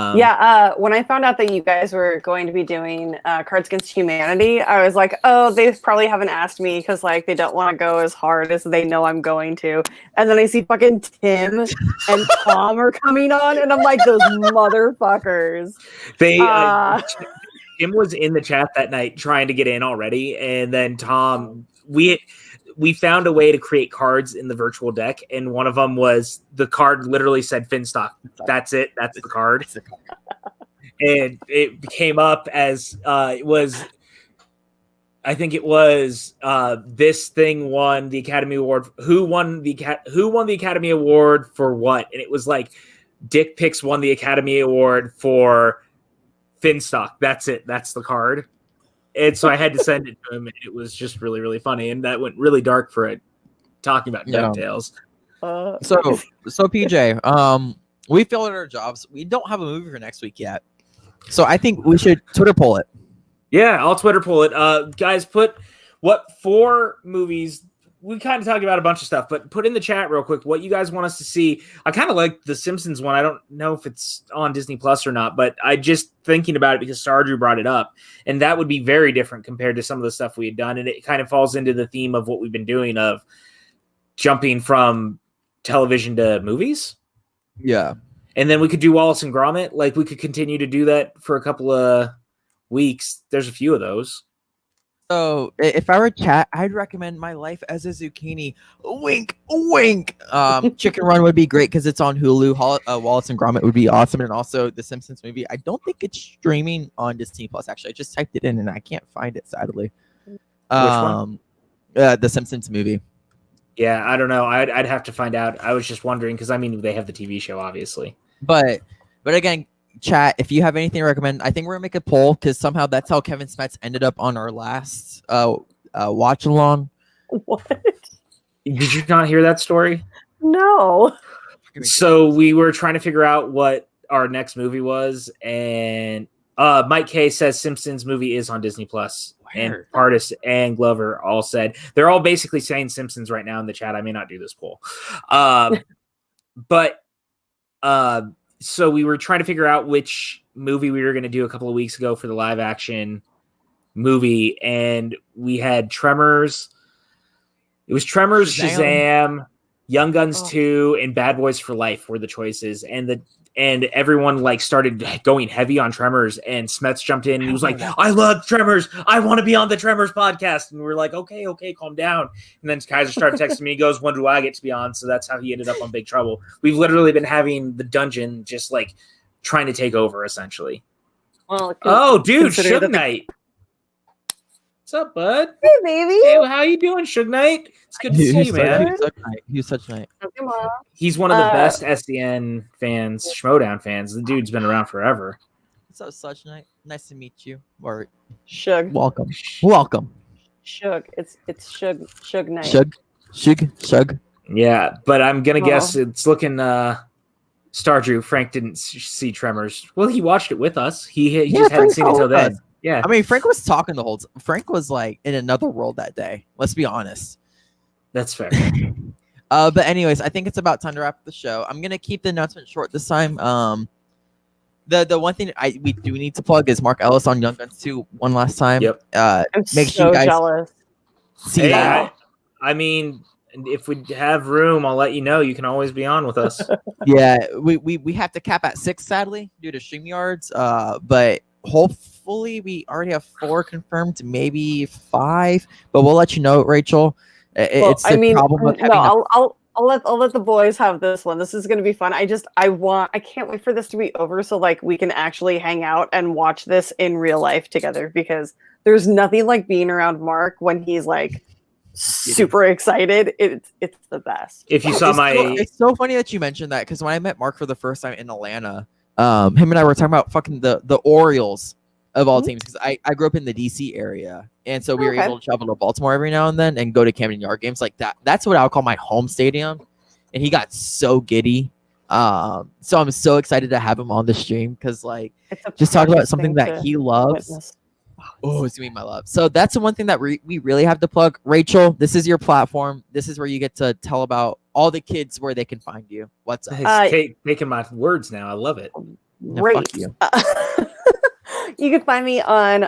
I found out that you guys were going to be doing Cards Against Humanity, I was like, oh, they probably haven't asked me because like they don't want to go as hard as they know I'm going to. And then I see fucking Tim and Tom are coming on, and I'm like, those motherfuckers. Tim was in the chat that night trying to get in already, and then Tom, we found a way to create cards in the virtual deck, and one of them was the card literally said Finstock. That's it. That's the card. And it came up as it was. I think it was this thing won the Academy Award. Who won the Academy Award for what? And it was like Dick Picks won the Academy Award for Finstock. That's it. That's the card. And so I had to send it to him, and it was just really, really funny. And that went really dark for it, talking about Ducktales. So PJ, we filled our jobs. We don't have a movie for next week yet. So I think we should Twitter poll it. Yeah, I'll Twitter poll it. Guys, put what 4 movies. We kind of talked about a bunch of stuff, but put in the chat real quick what you guys want us to see. I kind of like the Simpsons one. I don't know if it's on Disney Plus or not, but I just thinking about it because Stardrew brought it up, and that would be very different compared to some of the stuff we had done. And it kind of falls into the theme of what we've been doing of jumping from television to movies. Yeah. And then we could do Wallace and Gromit. Like we could continue to do that for a couple of weeks. There's a few of those. So if I were chat, I'd recommend My Life as a Zucchini. Wink, wink. Chicken Run would be great because it's on Hulu. Wallace and Gromit would be awesome, and also the Simpsons movie. I don't think it's streaming on Disney Plus. Actually, I just typed it in and I can't find it, sadly. Which one? The Simpsons movie. Yeah, I don't know. I'd have to find out. I was just wondering because I mean they have the TV show, obviously. But again, chat, if you have anything to recommend, I think we're gonna make a poll because somehow that's how Kevin Smets ended up on our last watch along. What? Did you not hear that story? No. So we were trying to figure out what our next movie was, and Mike K says Simpsons movie is on Disney Plus. And Pardis and Glover all said they're all basically saying Simpsons right now in the chat. I may not do this poll, so we were trying to figure out which movie we were going to do a couple of weeks ago for the live action movie. And we had Tremors. It was Tremors, Shazam, Young Guns 2, and Bad Boys for Life were the choices. And everyone like started going heavy on Tremors, and Smets jumped in and he was like, I love Tremors. I want to be on the Tremors podcast. And we were like, okay, calm down. And then Kaiser started texting me. He goes, when do I get to be on? So that's how he ended up on Big Trouble. We've literally been having the dungeon just like trying to take over essentially. Well, dude, Suge Knight. What's up, bud? Hey, baby. Hey, how you doing, Suge Knight? It's good to see you, man. He's such a night. He's one of the best SDN fans, Schmodown fans. The dude's been around forever. So such night. Nice to meet you. Or Shug. Welcome. Shug. It's Shug Knight. Shug. Yeah, but I'm gonna guess it's looking Stardrew. Frank didn't see Tremors. Well, he watched it with us. He just hadn't seen it till then. Yeah. I mean, Frank was talking the whole time. Frank was like in another world that day. Let's be honest. That's fair. But anyways, I think it's about time to wrap the show. I'm gonna keep the announcement short this time. The one thing we do need to plug is Mark Ellis on Young Guns 2 one last time. Yep. Make sure you guys jealous. See that. I mean, if we have room, I'll let you know. You can always be on with us. Yeah, we have to cap at 6, sadly, due to StreamYards. But hopefully we already have 4 confirmed, maybe 5. But we'll let you know, Rachel. It's the problem with having I'll let the boys have this one. This is going to be fun. I can't wait for this to be over so like we can actually hang out and watch this in real life together, because there's nothing like being around Mark when he's like super excited. It's the best. If you saw it's so funny that you mentioned that, because when I met Mark for the first time in Atlanta, him and I were talking about fucking the Orioles of all teams, because I grew up in the DC area, and so we were Okay. able to travel to Baltimore every now and then and go to Camden Yard games like that. That's what I would call my home stadium, and he got so giddy. So I'm so excited to have him on the stream because like It's a just talk about precious something thing that to he loves. witness. Oh, it's me, my love. So that's the one thing that we really have to plug. Rachel, this is your platform. This is where you get to tell about all the kids where they can find you. What's up? Taking my words now. I love it. No, Great. fuck you. You can find me on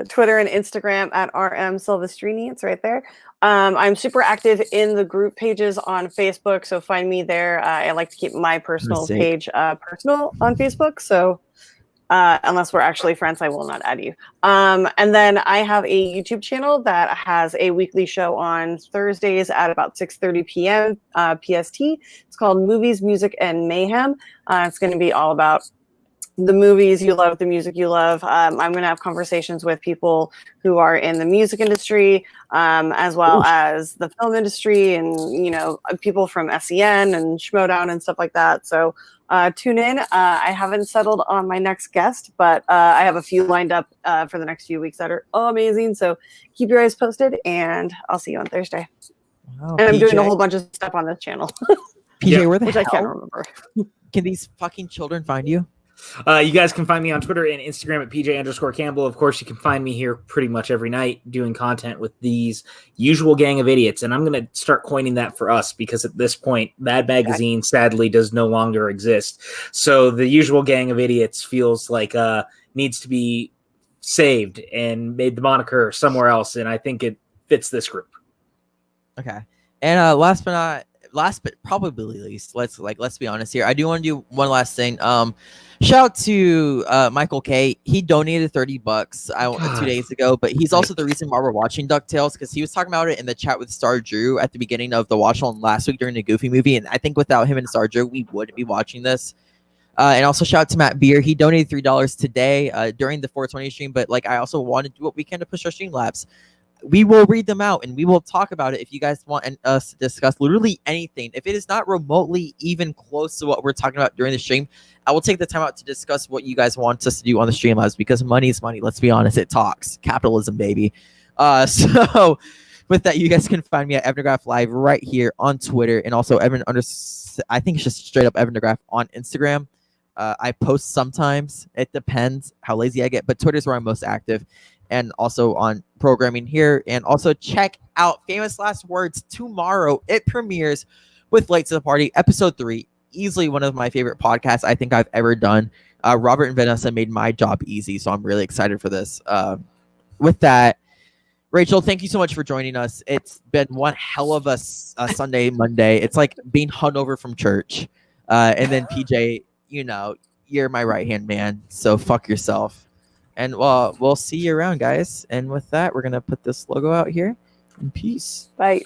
Twitter and Instagram at RM Silvestrini. It's right there. I'm super active in the group pages on Facebook, so find me there. I like to keep my personal page personal on Facebook, so unless we're actually friends, I will not add you. And then I have a YouTube channel that has a weekly show on Thursdays at about 6:30 p.m. PST. It's called Movies, Music, and Mayhem. It's going to be all about the movies you love, the music you love. I'm going to have conversations with people who are in the music industry, as well as the film industry, and people from SEN and Schmodown and stuff like that. So tune in. I haven't settled on my next guest, but I have a few lined up for the next few weeks that are amazing. So keep your eyes posted, and I'll see you on Thursday. Wow, and I'm doing a PJ? whole bunch of stuff on this channel, PJ, where the which hell I can't remember. can these fucking children find you? You guys can find me on Twitter and Instagram at PJ_Campbell. Of course, you can find me here pretty much every night doing content with these usual gang of idiots. And I'm going to start coining that for us because at this point, Mad Magazine sadly does no longer exist. So the usual gang of idiots feels like needs to be saved and made the moniker somewhere else. And I think it fits this group. Okay. And last but probably least, let's be honest here. I do want to do one last thing. Shout out to Michael K. He donated $30 2 days ago, but he's also the reason why we're watching DuckTales, because he was talking about it in the chat with Star Drew at the beginning of the watch along last week during the Goofy movie, and I think without him and Star Drew, we wouldn't be watching this. And also shout out to Matt Beer. He donated $3 today during the 420 stream, but like I also want to do what we can to push our Streamlabs. We will read them out and we will talk about it if you guys want us to discuss literally anything. If it is not remotely even close to what we're talking about during the stream, I will take the time out to discuss what you guys want us to do on the Streamlabs, because money is money. Let's be honest, it talks. Capitalism, baby. So with that, you guys can find me at Evan Degraff Live right here on Twitter, and also I think it's just straight up Evan Degraff on Instagram. I post sometimes. It depends how lazy I get, but Twitter's where I'm most active. And also on programming here. And also check out Famous Last Words tomorrow. It premieres with Late to the Party, episode 3. Easily one of my favorite podcasts I think I've ever done. Robert and Vanessa made my job easy, so I'm really excited for this. With that, Rachel, thank you so much for joining us. It's been one hell of a Sunday, Monday. It's like being hungover from church. And then PJ, you're my right-hand man, so fuck yourself. And we'll see you around, guys. And with that, we're going to put this logo out here. And peace. Bye.